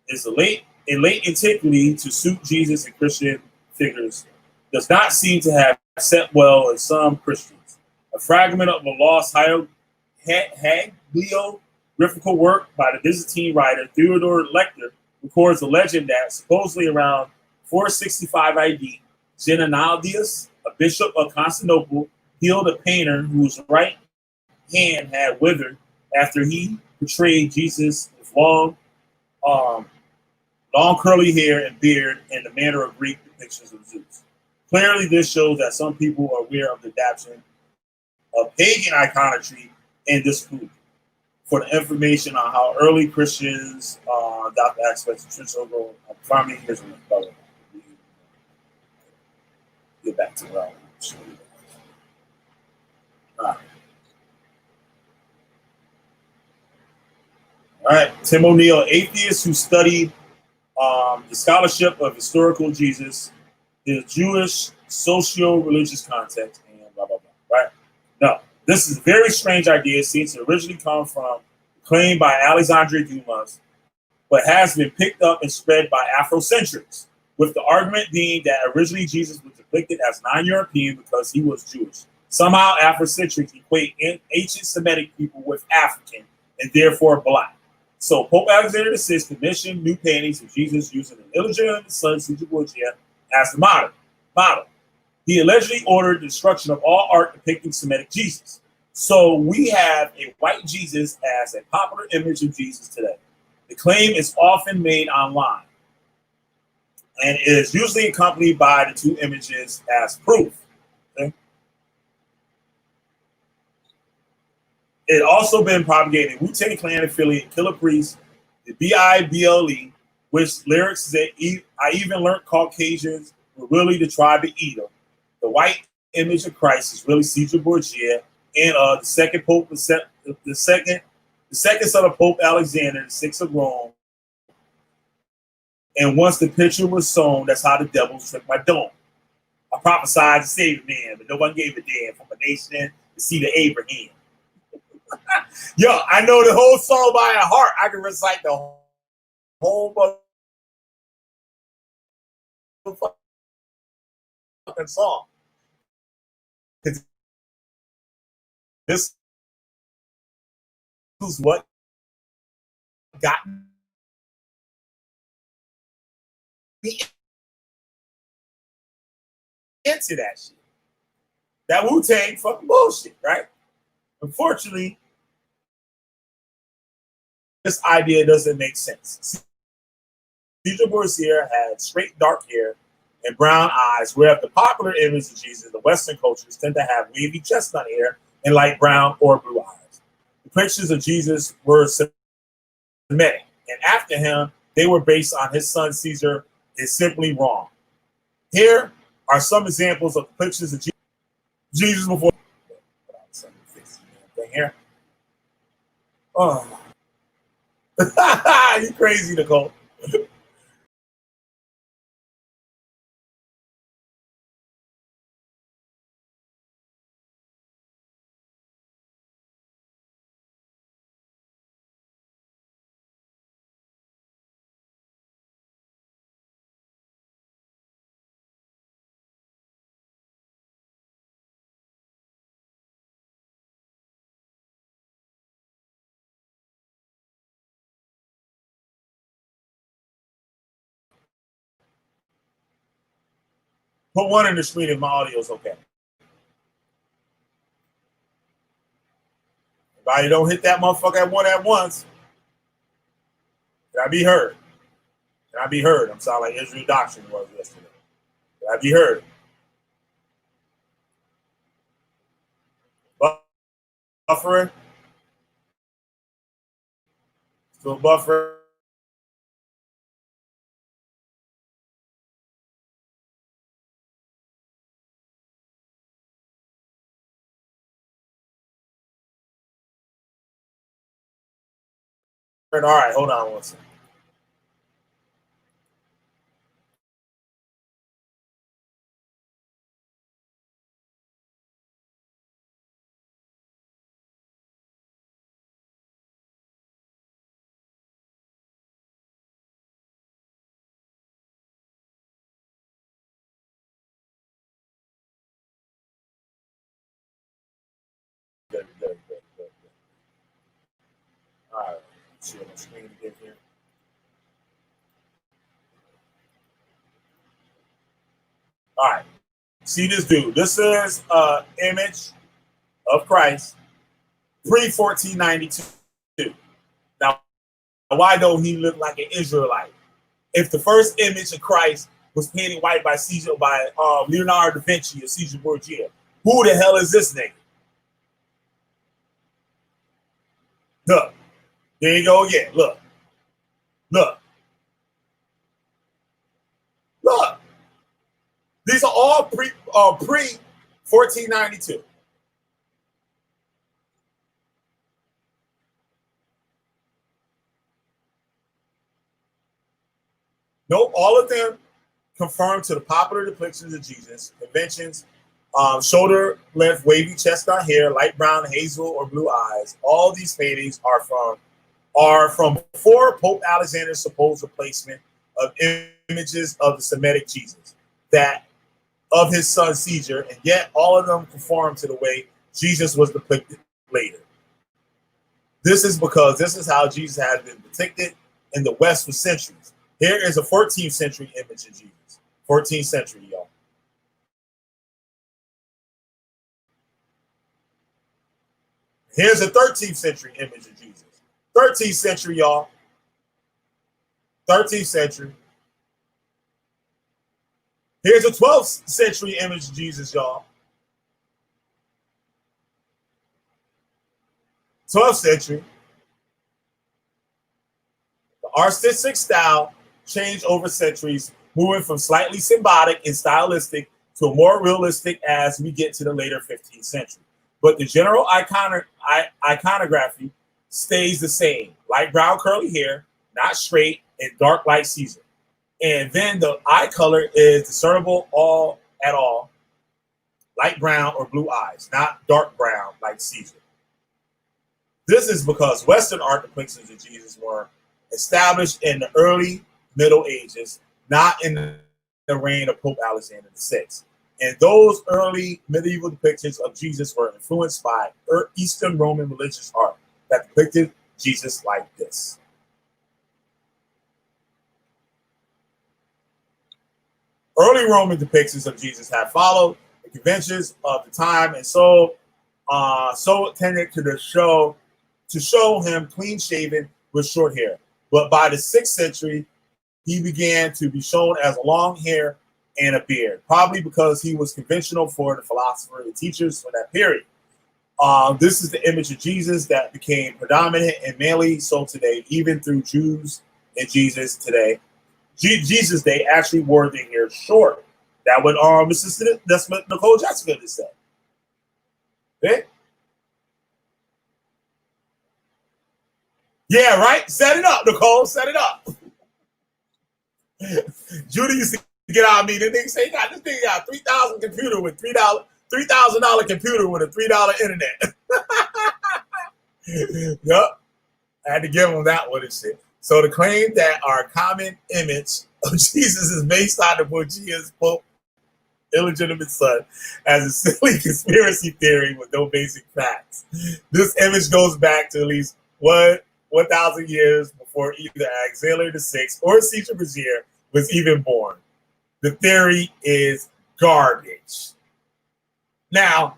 is in late antiquity to suit Jesus and Christian figures does not seem to have set well in some Christians. A fragment of a lost hagiographical work by the Byzantine writer Theodore Lector records a legend that supposedly around 465 AD, Genonadius, a bishop of Constantinople, healed a painter whose right hand had withered after he portrayed Jesus with long curly hair and beard in the manner of Greek depictions of Zeus. Clearly, this shows that some people are aware of the adoption of pagan iconography in this group. For the information on how early Christians adopt aspects of traditional farming, here's another. Get back to that. All right. Tim O'Neill, atheist who studied the scholarship of historical Jesus, his Jewish socio-religious context, and blah, blah, blah. Right? No, this is a very strange idea since it originally comes from claimed by Alexandre Dumas, but has been picked up and spread by Afrocentrics, with the argument being that originally Jesus was depicted as non-European because he was Jewish. Somehow Afrocentrics equate ancient Semitic people with African and therefore black. So Pope Alexander VI commissioned new paintings of Jesus using an illegitimate son, Caesar Borgia, as the model. He allegedly ordered the destruction of all art depicting Semitic Jesus. So we have a white Jesus as a popular image of Jesus today. The claim is often made online and is usually accompanied by the two images as proof. Okay? It also been propagated in Wu-Tang Clan affiliate Killer Priest, the B.I.B.L.E., which lyrics say, I even learned Caucasians were really the tribe of Edom. The white image of Christ is really Ceasar Borgia, and the second Pope, the second son of Pope Alexander, the VI of Rome. And once the picture was sown, that's how the devil tricked my dome. I prophesied to save a man, but no one gave a damn from a nation to see the Abraham. Yo, I know the whole song by heart. I can recite the whole fucking song. This is what got me into that shit. That Wu-Tang fucking bullshit, right? Unfortunately, this idea doesn't make sense. Caesar Borgia had straight dark hair and brown eyes, whereas the popular image of Jesus in the Western cultures tend to have wavy chestnut hair and light brown or blue eyes. The pictures of Jesus were Semitic, and after him, they were based on his son Caesar is simply wrong. Here are some examples of pictures of Jesus before. Here. Oh, you crazy, Nicole. Put one in the screen if my audio is okay. Everybody don't hit that motherfucker at once. Can I be heard? Can I be heard? I'm sounding like Israel Doctrine was yesterday. Can I be heard? Buffering? Still buffering? All right, hold on one second. Good. All right, let's see on the screen again here. All right, see this dude. This is an image of Christ pre-1492. Now, why don't he look like an Israelite? If the first image of Christ was painted white by Leonardo da Vinci or Ceasar Borgia, who the hell is this nigga? Look, there you go again. Look. These are all pre 1492. No, all of them conform to the popular depictions of Jesus, conventions, shoulder length, wavy chestnut hair, light brown, hazel, or blue eyes. All these paintings are from before Pope Alexander's supposed replacement of images of the Semitic Jesus, that of his son Caesar, and yet all of them conform to the way Jesus was depicted later. This is because this is how Jesus has been depicted in the West for centuries. Here is a 14th century image of Jesus. 14th century, y'all. Here's a 13th century image of Jesus. 13th century, y'all. 13th century. Here's a 12th century image of Jesus, y'all. 12th century. The artistic style changed over centuries, moving from slightly symbolic and stylistic to a more realistic as we get to the later 15th century. But the general iconography stays the same. Light brown curly hair, not straight, and dark like Caesar. And then the eye color is discernible at all, light brown or blue eyes, not dark brown like Caesar. This is because Western art depictions of Jesus were established in the early Middle Ages, not in the reign of Pope Alexander VI. And those early medieval depictions of Jesus were influenced by Eastern Roman religious art that depicted Jesus like this. Early Roman depictions of Jesus have followed the conventions of the time, and so tended to show him clean shaven with short hair. But by the 6th century, he began to be shown as long hair and a beard, probably because he was conventional for the philosophers and teachers for that period. This is the image of Jesus that became predominant and mainly so today, even through Jews and Jesus today. Jesus, they actually wore their hair short. That's what Nicole Jackson just said. Okay? Yeah, right? Set it up, Nicole. Set it up. Judy used to get on me. The nigga say, this thing got 3,000 computer with $3,000 computer with a $3 internet. Yep. I had to give him that one and shit. So the claim that our common image of Jesus is based on the Borgia's Pope illegitimate son as a silly conspiracy theory with no basic facts. This image goes back to at least 1,000 years before either Alexander VI or Ceasar Borgia was even born. The theory is garbage. Now,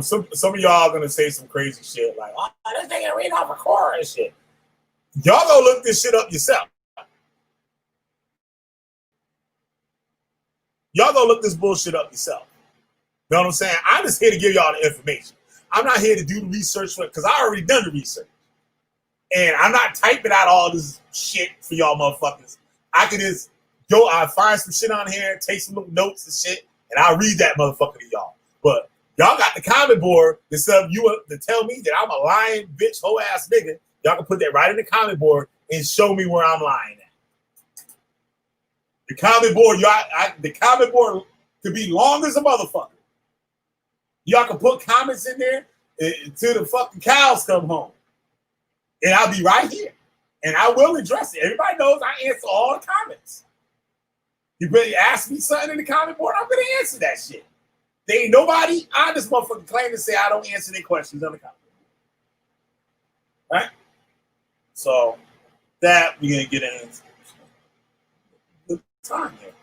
some of y'all are gonna say some crazy shit like, "Oh, this nigga read off a Quran and shit." Y'all go look this shit up yourself. Y'all go look this bullshit up yourself. You know what I'm saying? I'm just here to give y'all the information. I'm not here to do the research for it because I already done the research. And I'm not typing out all this shit for y'all motherfuckers. I can just go, I find some shit on here, take some little notes and shit, and I'll read that motherfucker to y'all. But y'all got the comment board to tell me that I'm a lying bitch, hoe ass nigga. Y'all can put that right in the comment board and show me where I'm lying at. The comment board, the comment board could be long as a motherfucker. Y'all can put comments in there until the fucking cows come home. And I'll be right here. And I will address it. Everybody knows I answer all the comments. You really ask me something in the comment board, I'm going to answer that shit. There ain't nobody on this motherfucking claim to say I don't answer their questions on the comment board. Right? So, that we're going to get into. Good time here.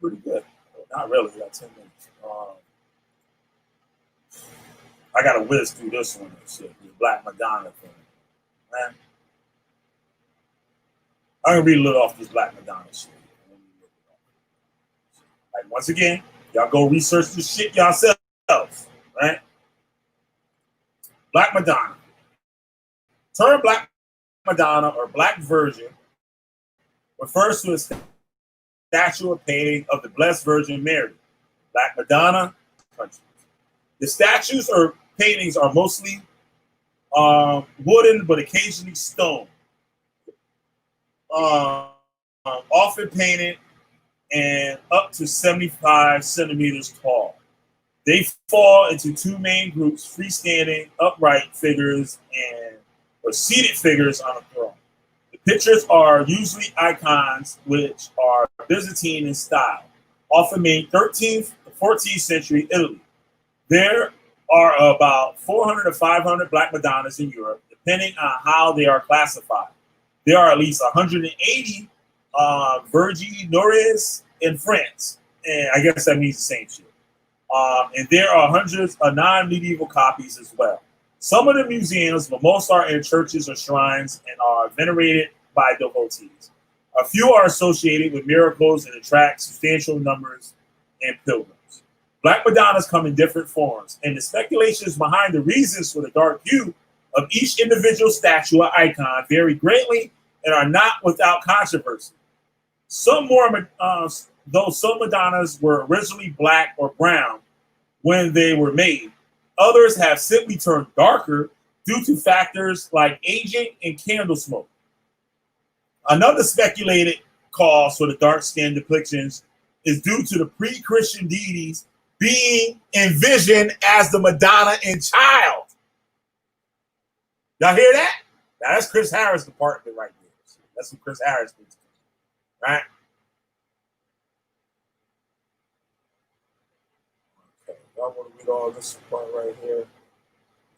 Pretty good. Not really. Got 10 minutes. I got to whiz through this one and shit. The Black Madonna thing. Man. I'm going to read a little off this Black Madonna shit. Like, once again, y'all go research this shit yourselves, right? Black Madonna. Term Black Madonna or Black Virgin refers to a statue or painting of the Blessed Virgin Mary. Black Madonna country. The statues or paintings are mostly wooden, but occasionally stone. Often painted and up to 75 centimeters tall. They fall into two main groups: freestanding, upright figures or seated figures on a throne. The pictures are usually icons which are Byzantine in style, often made 13th to 14th century Italy. There are about 400 to 500 Black Madonnas in Europe, depending on how they are classified. There are at least 180 Virgin Noires in France, and I guess that means the same shit. And there are hundreds of non-medieval copies as well. Some of the museums, but most are in churches or shrines and are venerated by devotees. A few are associated with miracles and attract substantial numbers and pilgrims. Black Madonnas come in different forms, and the speculations behind the reasons for the dark hue of each individual statue or icon vary greatly and are not without controversy. Though some Madonnas were originally black or brown when they were made, others have simply turned darker due to factors like aging and candle smoke. Another speculated cause for the dark skin depictions is due to the pre-Christian deities being envisioned as the Madonna in child. Y'all hear that? Now that's Chris Harris' department right there. That's some Chris Harris did. Right? Okay. Y'all want to read all this part right here?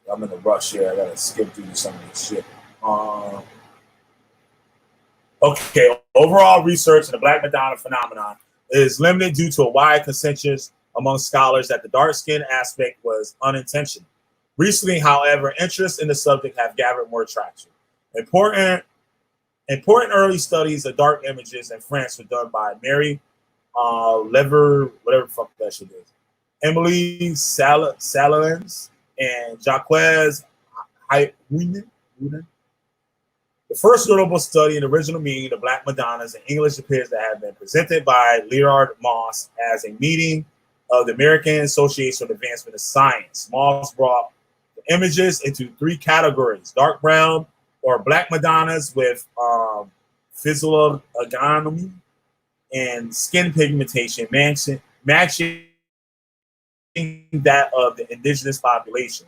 I'm in a rush here. I gotta skip through some of this shit. Okay. Overall research in the Black Madonna phenomenon is limited due to a wide consensus among scholars that the dark skin aspect was unintentional. Recently, however, interest in the subject have gathered more traction. Important early studies of dark images in France were done by Mary Lever, whatever the fuck that shit is, Emily Salins, and Jacques Huynen. The first notable study in the original meaning of Black Madonnas in English appears to have been presented by Leonard Moss as a meeting of the American Association for the Advancement of Science. Moss brought the images into three categories: dark brown or Black Madonnas with physiognomy and skin pigmentation matching that of the indigenous population.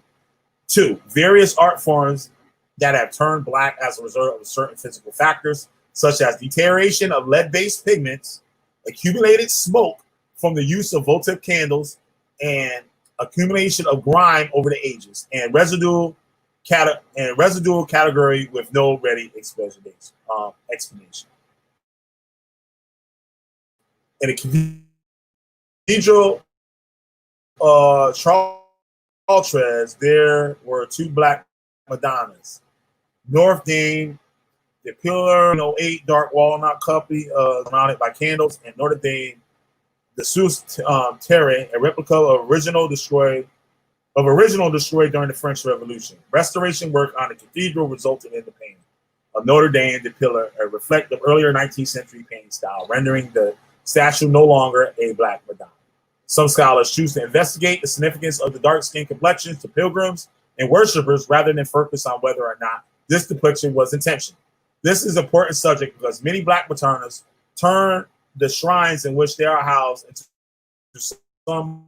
2, various art forms that have turned black as a result of certain physical factors, such as deterioration of lead-based pigments, accumulated smoke from the use of votive candles, and accumulation of grime over the ages, and residual category with no ready explanation. In a Cathedral Chartres, there were two Black Madonnas. North Dame, the Pillar 08 dark walnut copy surrounded by candles, and Notre Dame, the Sous Terre, a replica of original destroyed during the French Revolution. Restoration work on the cathedral resulted in the painting of Notre Dame, the Pillar, a reflective earlier 19th century painting style, rendering the statue no longer a Black Madonna. Some scholars choose to investigate the significance of the dark-skinned complexions to pilgrims and worshippers rather than focus on whether or not this depiction was intentional. This is an important subject because many Black Madonnas turn the shrines in which they are housed into some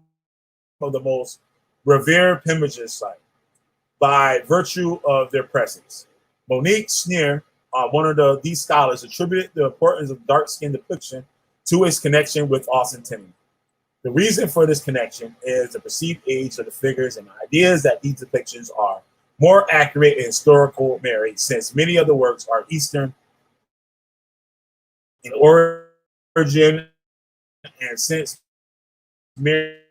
of the most revered pilgrimage by virtue of their presence. Monique Schneer, one of these scholars, attributed the importance of dark-skinned depiction to its connection with authenticity. The reason for this connection is the perceived age of the figures and ideas that these depictions are more accurate and historical merit, since many of the works are Eastern in origin, and since Mary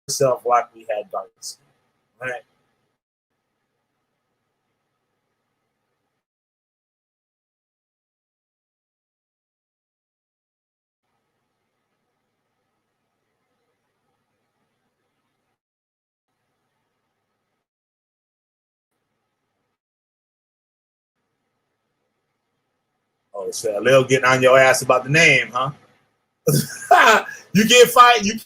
herself likely had dark skin. Right? Oh, so Lil getting on your ass about the name, huh? You can't fight. You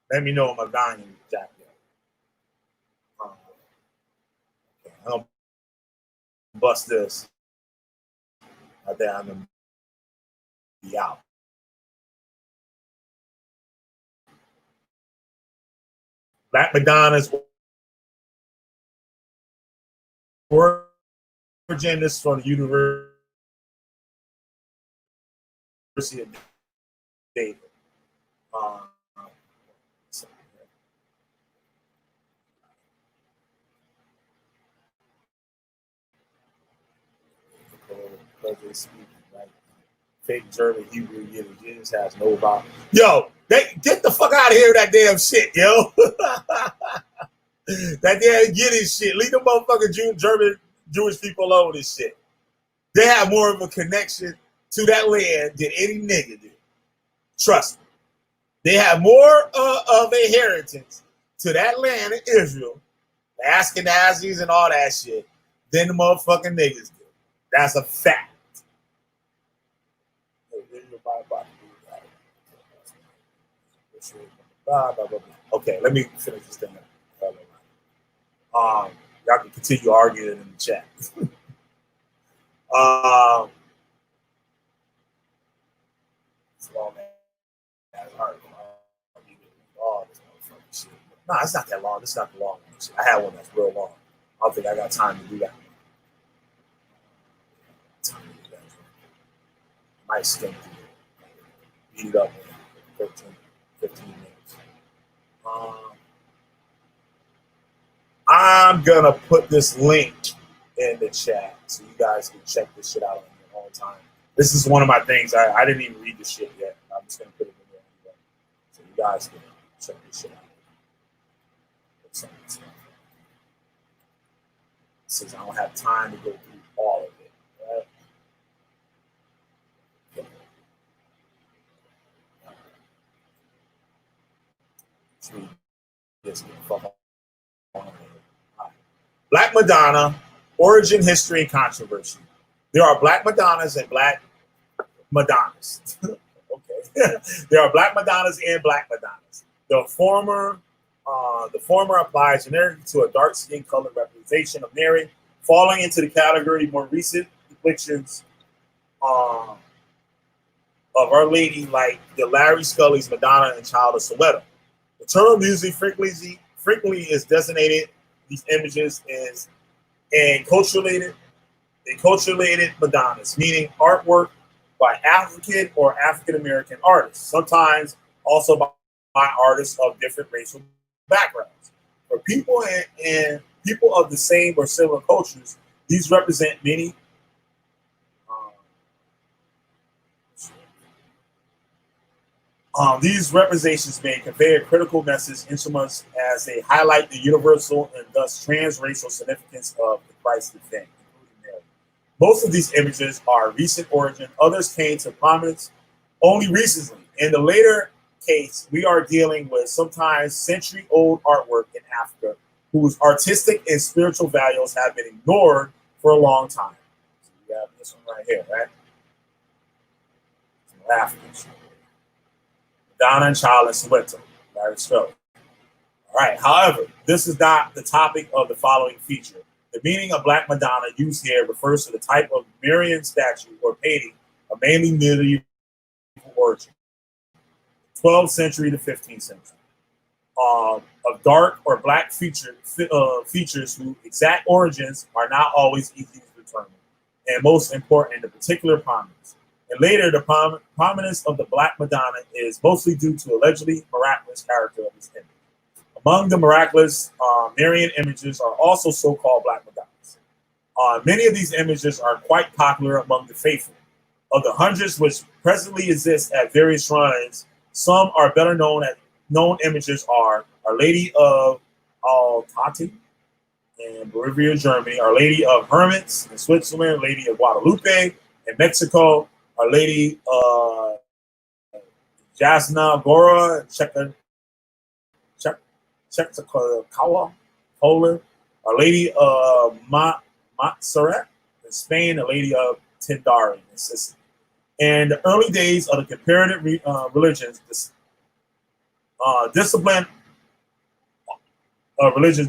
let me know my volume jack. Okay, I'm gonna bust this. I think I'm gonna be out. Black Madonna's origin is from the University of David. Right? Fake German, Hebrew, Jesus has no about. Yo, get the fuck out of here with that damn shit, yo. That damn Yiddish shit. Leave the motherfucking German Jewish people alone this shit. They have more of a connection to that land than any nigga did. Trust me. They have more of a inheritance to that land in Israel, the Ashkenazis and all that shit, than the motherfucking niggas do. That's a fact. Okay, let me finish this thing up. Y'all can continue arguing in the chat. Nah, it's not that long. It's not the long one. I had one that's real long. I don't think I got time to do that. Might skim through it. Beat it up in 15 minutes. I'm gonna put this link in the chat so you guys can check this shit out on your own time. This is one of my things. I didn't even read this shit yet. I'm just gonna put it in there anyway, so you guys can check this shit out. Since I don't have time to go through all of it, right? Black Madonna, origin, history, and controversy. There are Black Madonnas and Black Madonnas. Okay. There are Black Madonnas and Black Madonnas. The former applies generically to a dark skin colored representation of Mary, falling into the category of more recent depictions of Our Lady, like the Larry Scully's Madonna and Child of Soweto. The term usually frequently is designated these images as enculturated Madonnas, meaning artwork by African or African American artists, sometimes also by artists of different racial backgrounds. For people and people of the same or similar cultures, these represent many. These representations may convey a critical message insomuch as they highlight the universal and thus transracial significance of the Christ event, including Mary. Most of these images are recent origin. Others came to prominence only recently. In the later case, we are dealing with sometimes century-old artwork in Africa whose artistic and spiritual values have been ignored for a long time. So we have this one right here, right? Some Africans. Madonna and Child in Soweto, Larry Spelling. All right. However, this is not the topic of the following feature. The meaning of Black Madonna used here refers to the type of Marian statue or painting of mainly medieval origin, 12th century to 15th century, of dark or black features whose exact origins are not always easy to determine, and most important, the particular prominence. And later, the prominence of the Black Madonna is mostly due to allegedly miraculous character of this image. Among the miraculous Marian images are also so-called Black Madonnas. Many of these images are quite popular among the faithful. Of the hundreds which presently exist at various shrines, some are better known. Known images are Our Lady of Altati in Bolivia, Germany, Our Lady of Hermits in Switzerland, Lady of Guadalupe in Mexico, Our Lady of Jasna Gora in Czechoslovakia, Poland, Our Lady of Montserrat in Spain, a Lady of Tindari in Sicily. In the early days of the comparative religions, religious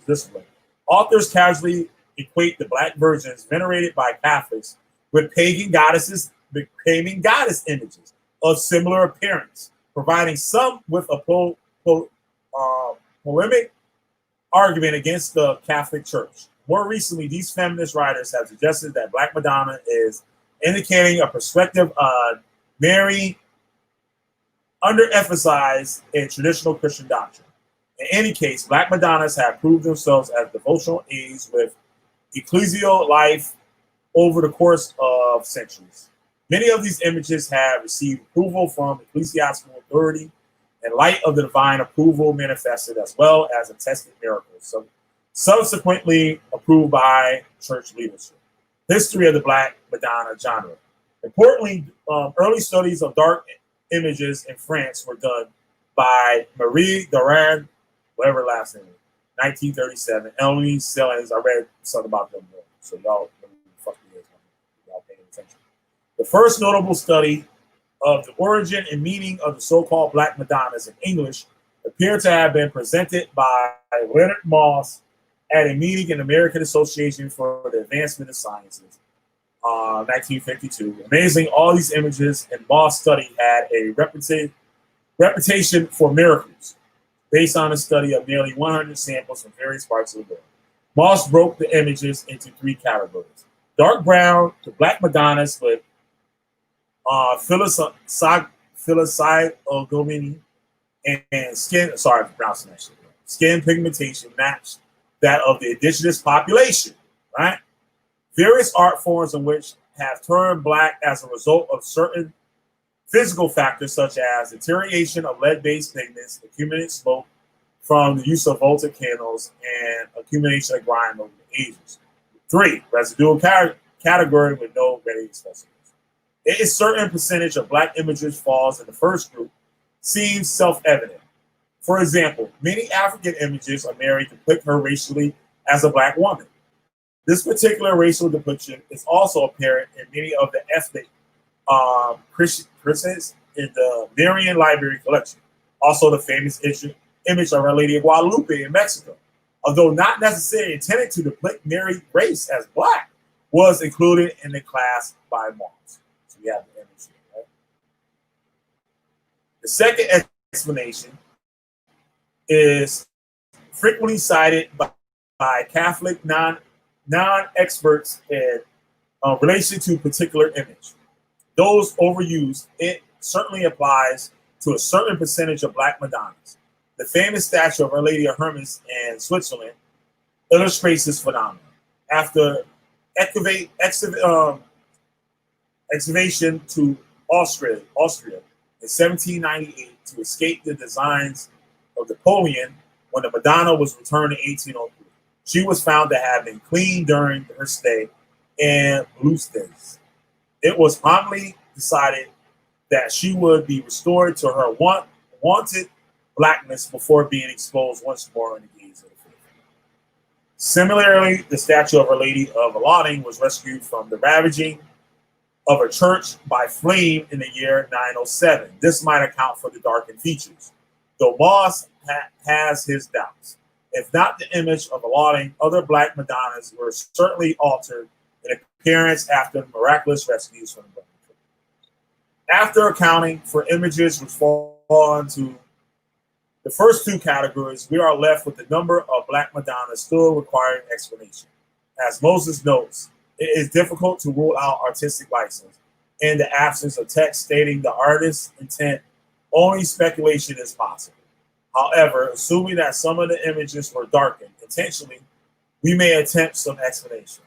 discipline, authors casually equate the Black virgins venerated by Catholics with pagan goddess images of similar appearance, providing some with a polemic argument against the Catholic Church. More recently, these feminist writers have suggested that Black Madonna is indicating a perspective on Mary underemphasized in traditional Christian doctrine. In any case, Black Madonnas have proved themselves as devotional aids with ecclesial life over the course of centuries. Many of these images have received approval from ecclesiastical authority in light of the divine approval manifested, as well as attested miracles, so subsequently approved by church leadership. History of the Black Madonna genre. Importantly, early studies of dark images in France were done by Marie Durand, whatever last name, 1937. Emily Sellens, I read something about them more, so y'all paying attention. The first notable study of the origin and meaning of the so-called Black Madonnas in English appear to have been presented by Leonard Moss at a meeting in the American Association for the Advancement of Sciences, 1952. Amazing, all these images in Moss' study had a reputation for miracles based on a study of nearly 100 samples from various parts of the world. Moss broke the images into three categories: dark brown to Black Madonnas with phylloscopy and skin, sorry for pronouncing that shit, skin pigmentation matched that of the indigenous population, right? Various art forms in which have turned black as a result of certain physical factors such as deterioration of lead-based pigments, accumulated smoke from the use of voltaic candles, and accumulation of grime over the ages. 3, residual category with no radiating specimens. A certain percentage of black images falls in the first group seems self-evident. For example, many African images of Mary depict her racially as a black woman. This particular racial depiction is also apparent in many of the ethnic Christians in the Marian Library collection. Also, the famous image of Our Lady of Guadalupe in Mexico, although not necessarily intended to depict Mary's race as black, was included in the class by Moss. So we have the image here, right? The second explanation is frequently cited by Catholic non-experts in relation to particular image. those overused, it certainly applies to a certain percentage of Black Madonnas. The famous statue of Our Lady of Hermes in Switzerland illustrates this phenomenon. After excavation to Austria in 1798 to escape the designs of Napoleon when the Madonna was returned in 1803. She was found to have been cleaned during her stay in Bluesdales. It was promptly decided that she would be restored to her wanted blackness before being exposed once more in the gaze of the faithful. Similarly, the statue of Our Lady of Aladdin was rescued from the ravaging of a church by flame in the year 907. This might account for the darkened features, though Moss has his doubts. If not the image of Aladdin, other Black Madonnas were certainly altered in appearance after miraculous rescues from the burning. After accounting for images which fall into the first two categories, we are left with the number of Black Madonnas still requiring explanation. As Moses notes, it is difficult to rule out artistic license in the absence of text stating the artist's intent. Only speculation is possible. However, assuming that some of the images were darkened intentionally, we may attempt some explanations.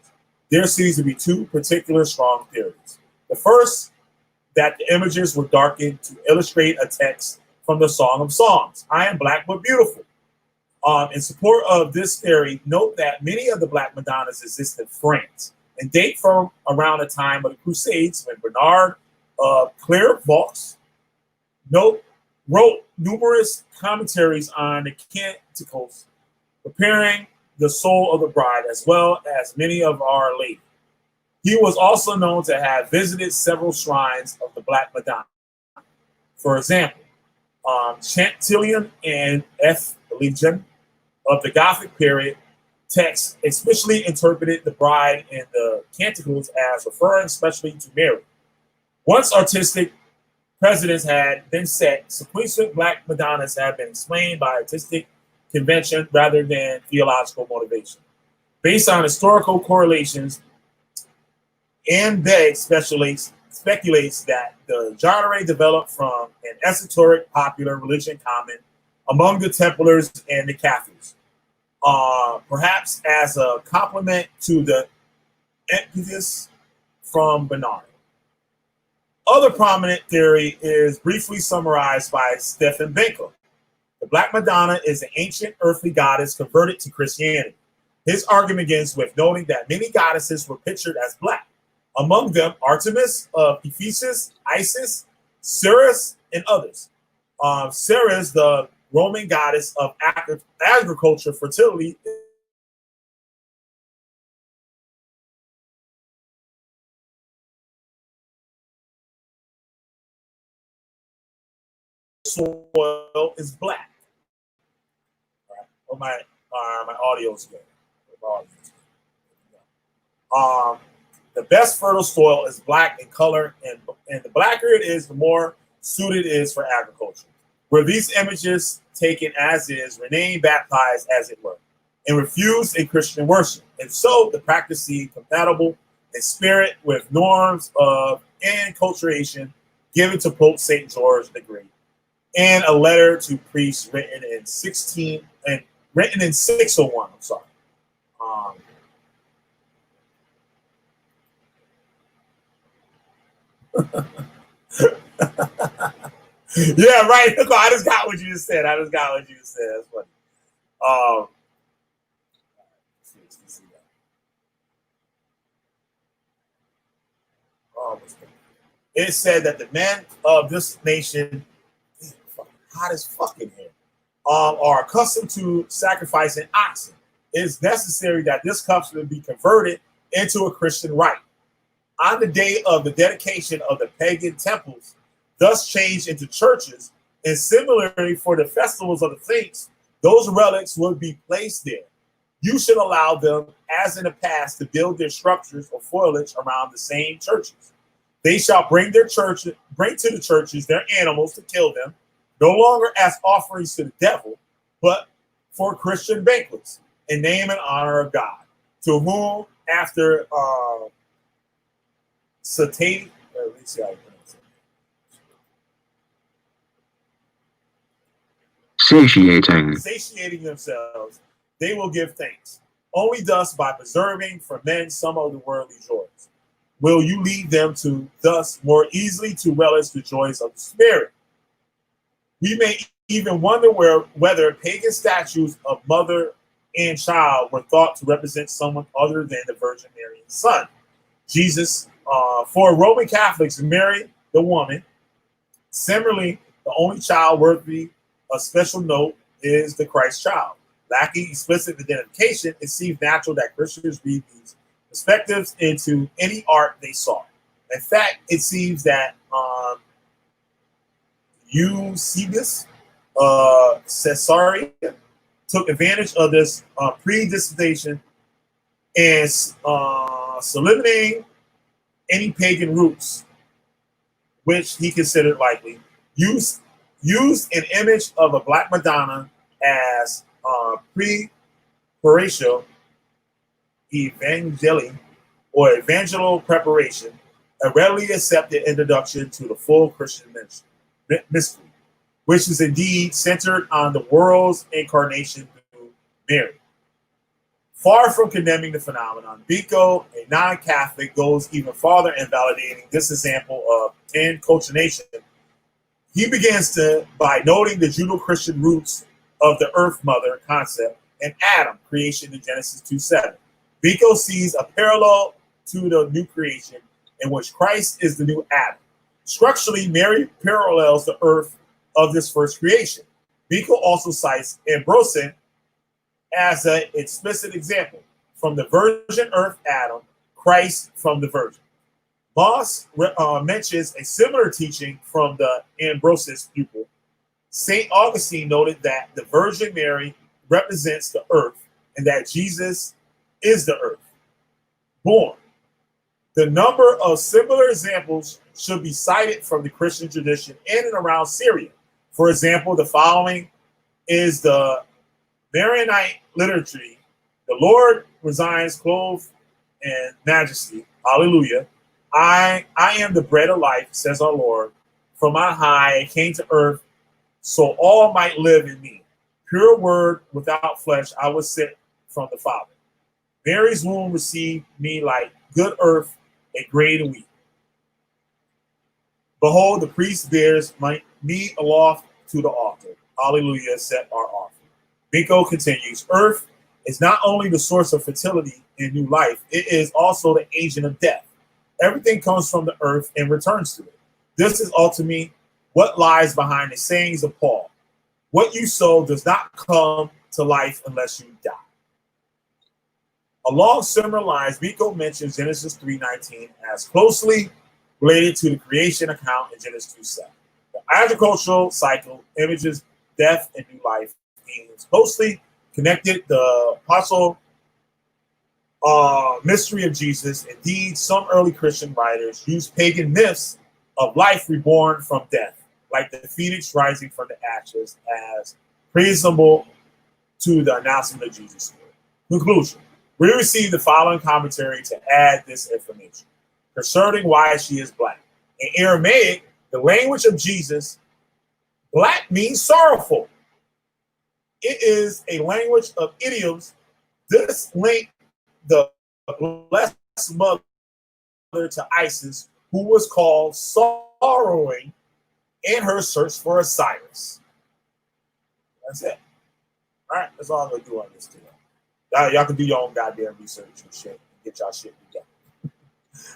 There seems to be two particular strong theories. The first, that the images were darkened to illustrate a text from the Song of Songs, I am black but beautiful. In support of this theory, note that many of the Black Madonnas exist in France and date from around the time of the Crusades when Bernard of Clairvaux wrote numerous commentaries on the Canticles, preparing the soul of the bride, as well as many of Our Lady. He was also known to have visited several shrines of the Black Madonna. For example, Chantillion and F. Legion of the Gothic period text especially interpreted the bride in the Canticles as referring especially to Mary. Once artistic precedents had been set, subsequent Black Madonnas have been explained by artistic convention rather than theological motivation. Based on historical correlations, and they speculates that the genre developed from an esoteric popular religion common among the Templars and the Catholics, perhaps as a complement to the impetus from Bernard. Other prominent theory is briefly summarized by Stephen Benko. The Black Madonna is an ancient earthly goddess converted to Christianity. His argument begins with noting that many goddesses were pictured as black. Among them, Artemis of Ephesus, Isis, Ceres, and others. Ceres, the Roman goddess of agriculture, fertility, soil is black. Oh, my audio's good. The best fertile soil is black in color, and the blacker it is, the more suited it is for agriculture. Were these images taken as is, remain baptized as it were, and refused in Christian worship? And so the practice seemed compatible in spirit with norms of enculturation given to Pope St. George the Great, and a letter to priests written in 601. I'm sorry. Yeah, right. I just got what you just said. That's funny. It said that the men of this nation, hot as fucking here, are accustomed to sacrificing oxen. It is necessary that this custom be converted into a Christian rite. On the day of the dedication of the pagan temples, thus changed into churches, and similarly for the festivals of the saints, those relics would be placed there. You should allow them, as in the past, to build their structures or foliage around the same churches. They shall bring to the churches their animals to kill them, no longer as offerings to the devil, but for Christian banquets, in name and honor of God, to whom after satiety, me see how you pronounce it. Satiating themselves, they will give thanks. Only thus, by preserving for men some of the worldly joys, will you lead them to thus more easily to relish the joys of the Spirit. We may even wonder whether pagan statues of mother and child were thought to represent someone other than the Virgin Mary and Son. Jesus, for Roman Catholics, Mary, the woman. Similarly, the only child worthy of special note is the Christ child. Lacking explicit identification, it seems natural that Christians read these perspectives into any art they saw. In fact, it seems that Eusebius Caesarea took advantage of this predisposition and eliminating any pagan roots, which he considered likely. Used an image of a Black Madonna as preparatio evangelii, or evangelical preparation, a readily accepted introduction to the full Christian mystery, which is indeed centered on the world's incarnation through Mary. Far from condemning the phenomenon, Biko, a non-Catholic, goes even farther in validating this example of inculturation. He begins by noting the Judeo-Christian roots of the Earth Mother concept and Adam, creation in Genesis 2:7. Biko sees a parallel to the new creation in which Christ is the new Adam. Structurally, Mary parallels the Earth of this first creation. Biko also cites Ambrosian as an explicit example. From the virgin Earth Adam, Christ from the Virgin. Moss mentions a similar teaching from the Ambrosian pupil. St. Augustine noted that the Virgin Mary represents the earth and that Jesus is the earth born. The number of similar examples should be cited from the Christian tradition in and around Syria. For example, the following is the Maronite liturgy. The Lord resigns clothed in majesty. Hallelujah. I am the bread of life, says our Lord. From on high I came to earth, so all might live in me. Pure word without flesh, I was sent from the Father. Mary's womb received me like good earth, a grain of wheat. Behold, the priest bears my meat aloft to the altar. Hallelujah, set our offering. Biko continues, earth is not only the source of fertility and new life, it is also the agent of death. Everything comes from the earth and returns to it. This is ultimately what lies behind the sayings of Paul. What you sow does not come to life unless you die. Along similar lines, Biko mentions Genesis 3:19 as closely related to the creation account in Genesis 2:7. The agricultural cycle images death and new life, means closely connected the apostle mystery of Jesus. Indeed, some early Christian writers used pagan myths of life reborn from death, like the phoenix rising from the ashes, as reasonable to the announcement of Jesus' story. Conclusion. We received the following commentary to add this information concerning why she is black. In Aramaic, the language of Jesus, black means sorrowful. It is a language of idioms. This linked the blessed mother to Isis, who was called sorrowing in her search for Osiris. That's it. All right, that's all I'm going to do on this today. Y'all can do your own goddamn research and shit and get y'all shit together.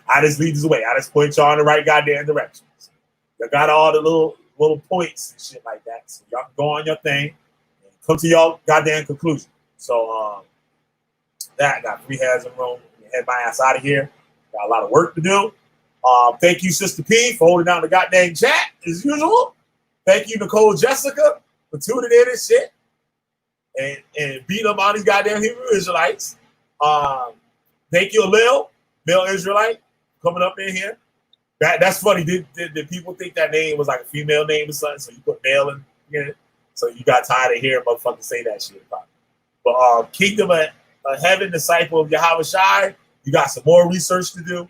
I just lead this way. I just point y'all in the right goddamn directions. You got all the little points and shit like that. So y'all can go on your thing and come to y'all goddamn conclusion. So that got 3 heads in the room. Head my ass out of here. Got a lot of work to do. Thank you, Sister P, for holding down the goddamn chat as usual. Thank you, Nicole Jessica, for tuning in and shit. And beating up all these goddamn Hebrew Israelites. Thank you, Lil, male Israelite, coming up in here. That's funny. Did people think that name was like a female name or something? So you put male in it. So you got tired of hearing motherfuckers say that shit. But Kingdom of Heaven, disciple of Yahweh Shai, you got some more research to do.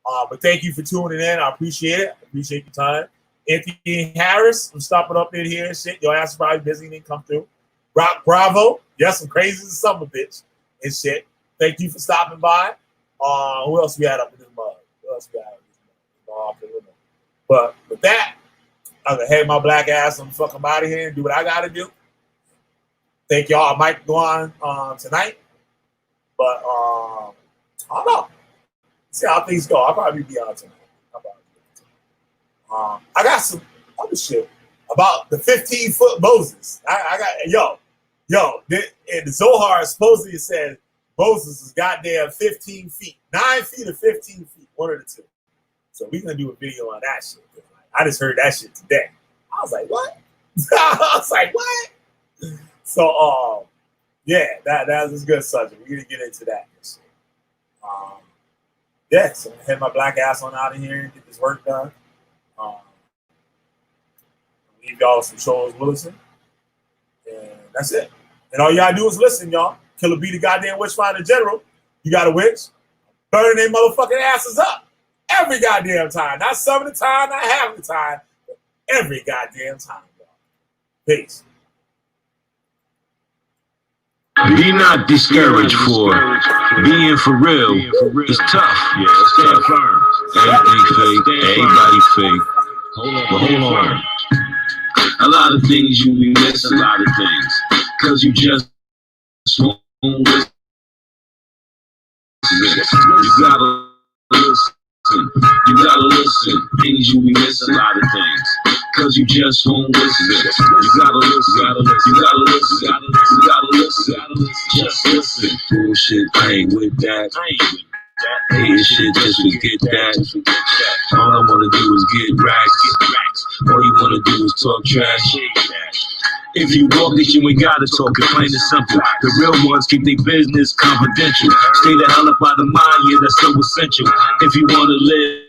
But thank you for tuning in. I appreciate it. I appreciate your time. Anthony Harris, I'm stopping up in here and shit. Your ass is probably busy and didn't come through. Rock Bravo, yes, I'm crazy as a summer bitch and shit. Thank you for stopping by. Who else we had up in this mug? Who else we had up in this mug? But with that, I'm gonna head my black ass and fuck them out of here and do what I gotta do. Thank y'all. I might go on tonight, but I don't know. See how things go. I'll probably be on tonight. I got some other shit about the 15-foot Moses. I got and the Zohar supposedly said Moses is goddamn 15 feet, 9 feet or 15 feet, one of the two. So we're gonna do a video on that shit. I just heard that shit today. I was like, what? I was like, what? So yeah, that's a good subject. We're gonna get into that. Yeah, so I'm gonna head my black ass on out of here and get this work done. Leave y'all with some shows to listen. And that's it. And all you gotta do is listen, y'all. Killer be the goddamn witch finder general. You got a witch. Burn their motherfucking asses up. Every goddamn time. Not some of the time, not half of the time, but every goddamn time, y'all. Peace. Be not discouraged for being for real. It's tough. Yeah, stand firm. Everything fake. Everybody fake. Hold on. A lot of things you be missing. A lot of things. Cause you just won't listen. You gotta listen. You gotta listen. Things you be missing. A lot of things. Cause you just won't listen. You gotta listen. You gotta listen. You gotta listen. Just listen. Bullshit, I ain't with that. Hating shit, just forget that. All I wanna do is get racks. All you wanna do is talk trash. If you walk it, you ain't gotta talk it, plain and simple. The real ones keep their business confidential. Stay the hell up out of mind, yeah, that's so essential. If you wanna live,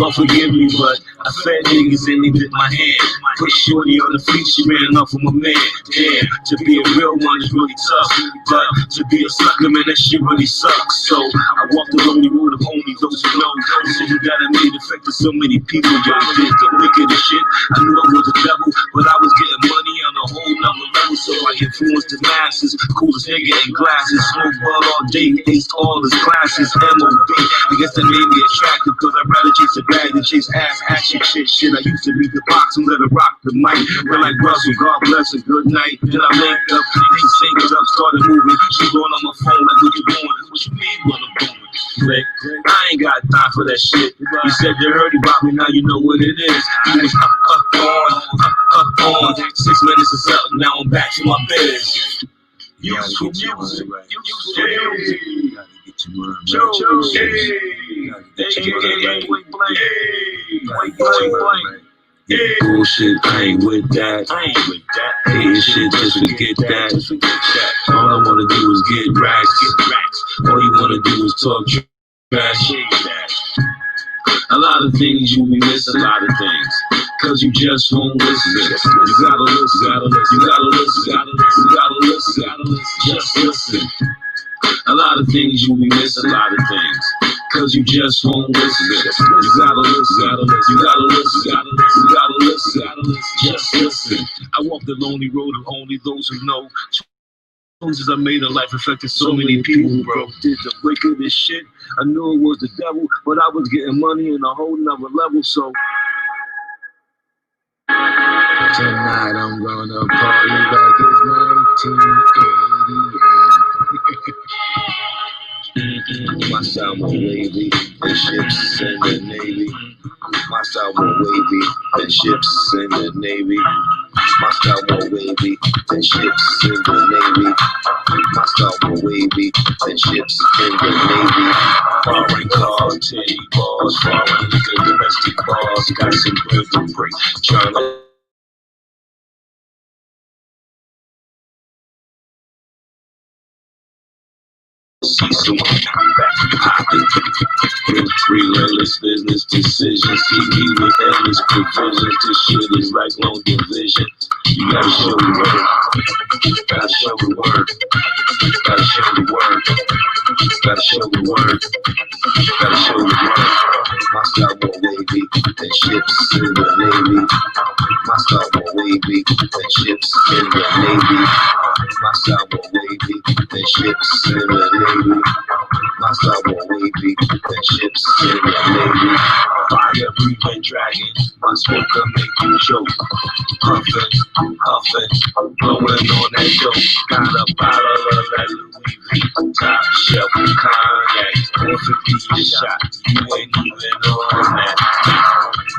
God forgive me, but I fed niggas and they bit my hand. Put shorty on the feet, she ran off of my man. Damn, to be a real one is really tough, but to be a sucker, man, that shit really sucks. So I walked the lonely road of only those who know. So you gotta made effect to so many people. Yo, did the wickedest shit. I knew I was the devil, but I was getting money on a whole nother level. So I influenced the masses, coolest nigga in glasses, smoke ball all day, aced all his classes. MOB, I guess that made me attractive, cause I'd rather chase a bag than chase ass, action, shit. I used to beat the box and let her rock the mic. Feel like Russell, God bless her, good night. Then I linked up, things synced up, started moving. She going on my phone like, what you doing? What you mean, what I'm doing? Click. I ain't got time for that shit. You said you heard about me, now you know what it is. You was on. 6 minutes is up, now I'm back to my biz. Useful music. Bullshit, I ain't with that. Hating shit, just forget that. All I wanna do is get racks. All you wanna do is talk trash. A lot of things you be missing, a lot of things. Cause you just won't listen. You gotta listen. You gotta listen. You gotta listen. Just listen. A lot of things you be missing, a lot of things. Cause you just won't listen. You gotta listen. You gotta listen. You gotta listen. Just listen. I walk the lonely road of only those who know. Choices I made in life affected so many people, bro. Did the wickedest shit. I knew it was the devil, but I was getting money in a whole nother level, so tonight I'm gonna party like it's 1988. My style more wavy than ships in the Navy. My style more wavy than ships in the Navy. My style more wavy than ships in the Navy. My style more wavy than ships in the Navy. Foreign cars, titty bars, foreign liquor, domestic bars. Got some bread to break. Charlie. See someone back popping. Relentless business decisions. Keep me with endless provisions. This shit is like long division. You gotta show the word. Gotta show the word. Gotta show the word. Gotta show the word. Gotta show the word. My style more wavy than ships in the Navy. My style more wavy than ships in the Navy. My style more wavy than ships in the Navy. My style more wavy than ships in the Navy. Fire breathing dragon, my smoke can make you choke. Puffin', huffin', blowing on that dope. Got a bottle of that Louis V top shelf cognac. 150 a shot, you ain't even on that.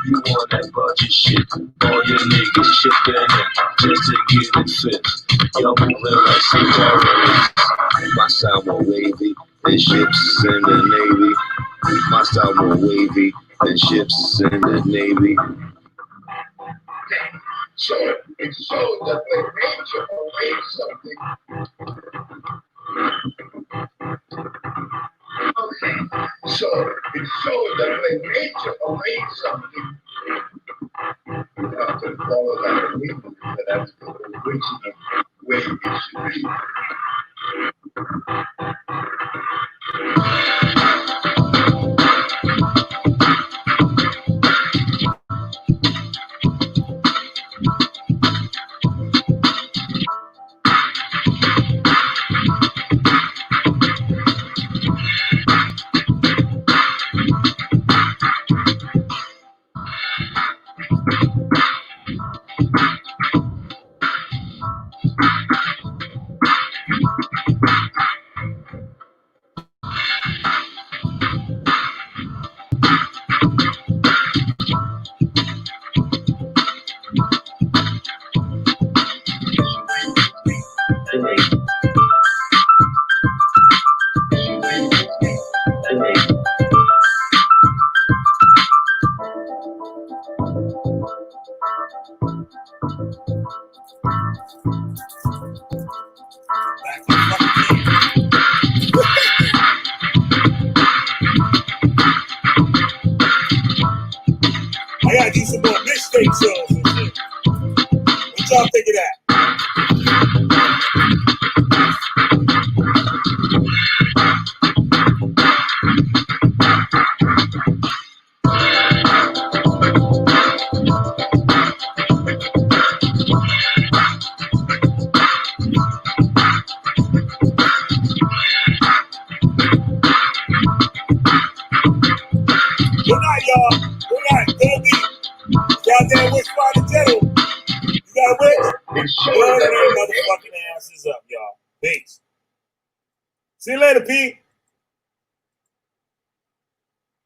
You want that budget shit, all your niggas chipping in just to get it fixed. Yo, moving like some terrorists. My style more wavy than ships in the Navy. My style more wavy than ships in the Navy. So it showed that they nature arranged something. Okay. So it showed that when nature arranged something, you have to follow that agreement that that's the original way it should be. I gotta do some more mixtape songs and shit. What y'all think of that? Good night, y'all. Good night. Toby. Y'all there with Spider General. You got a witch? Burn their motherfucking asses up, y'all. Peace. See you later, Pete.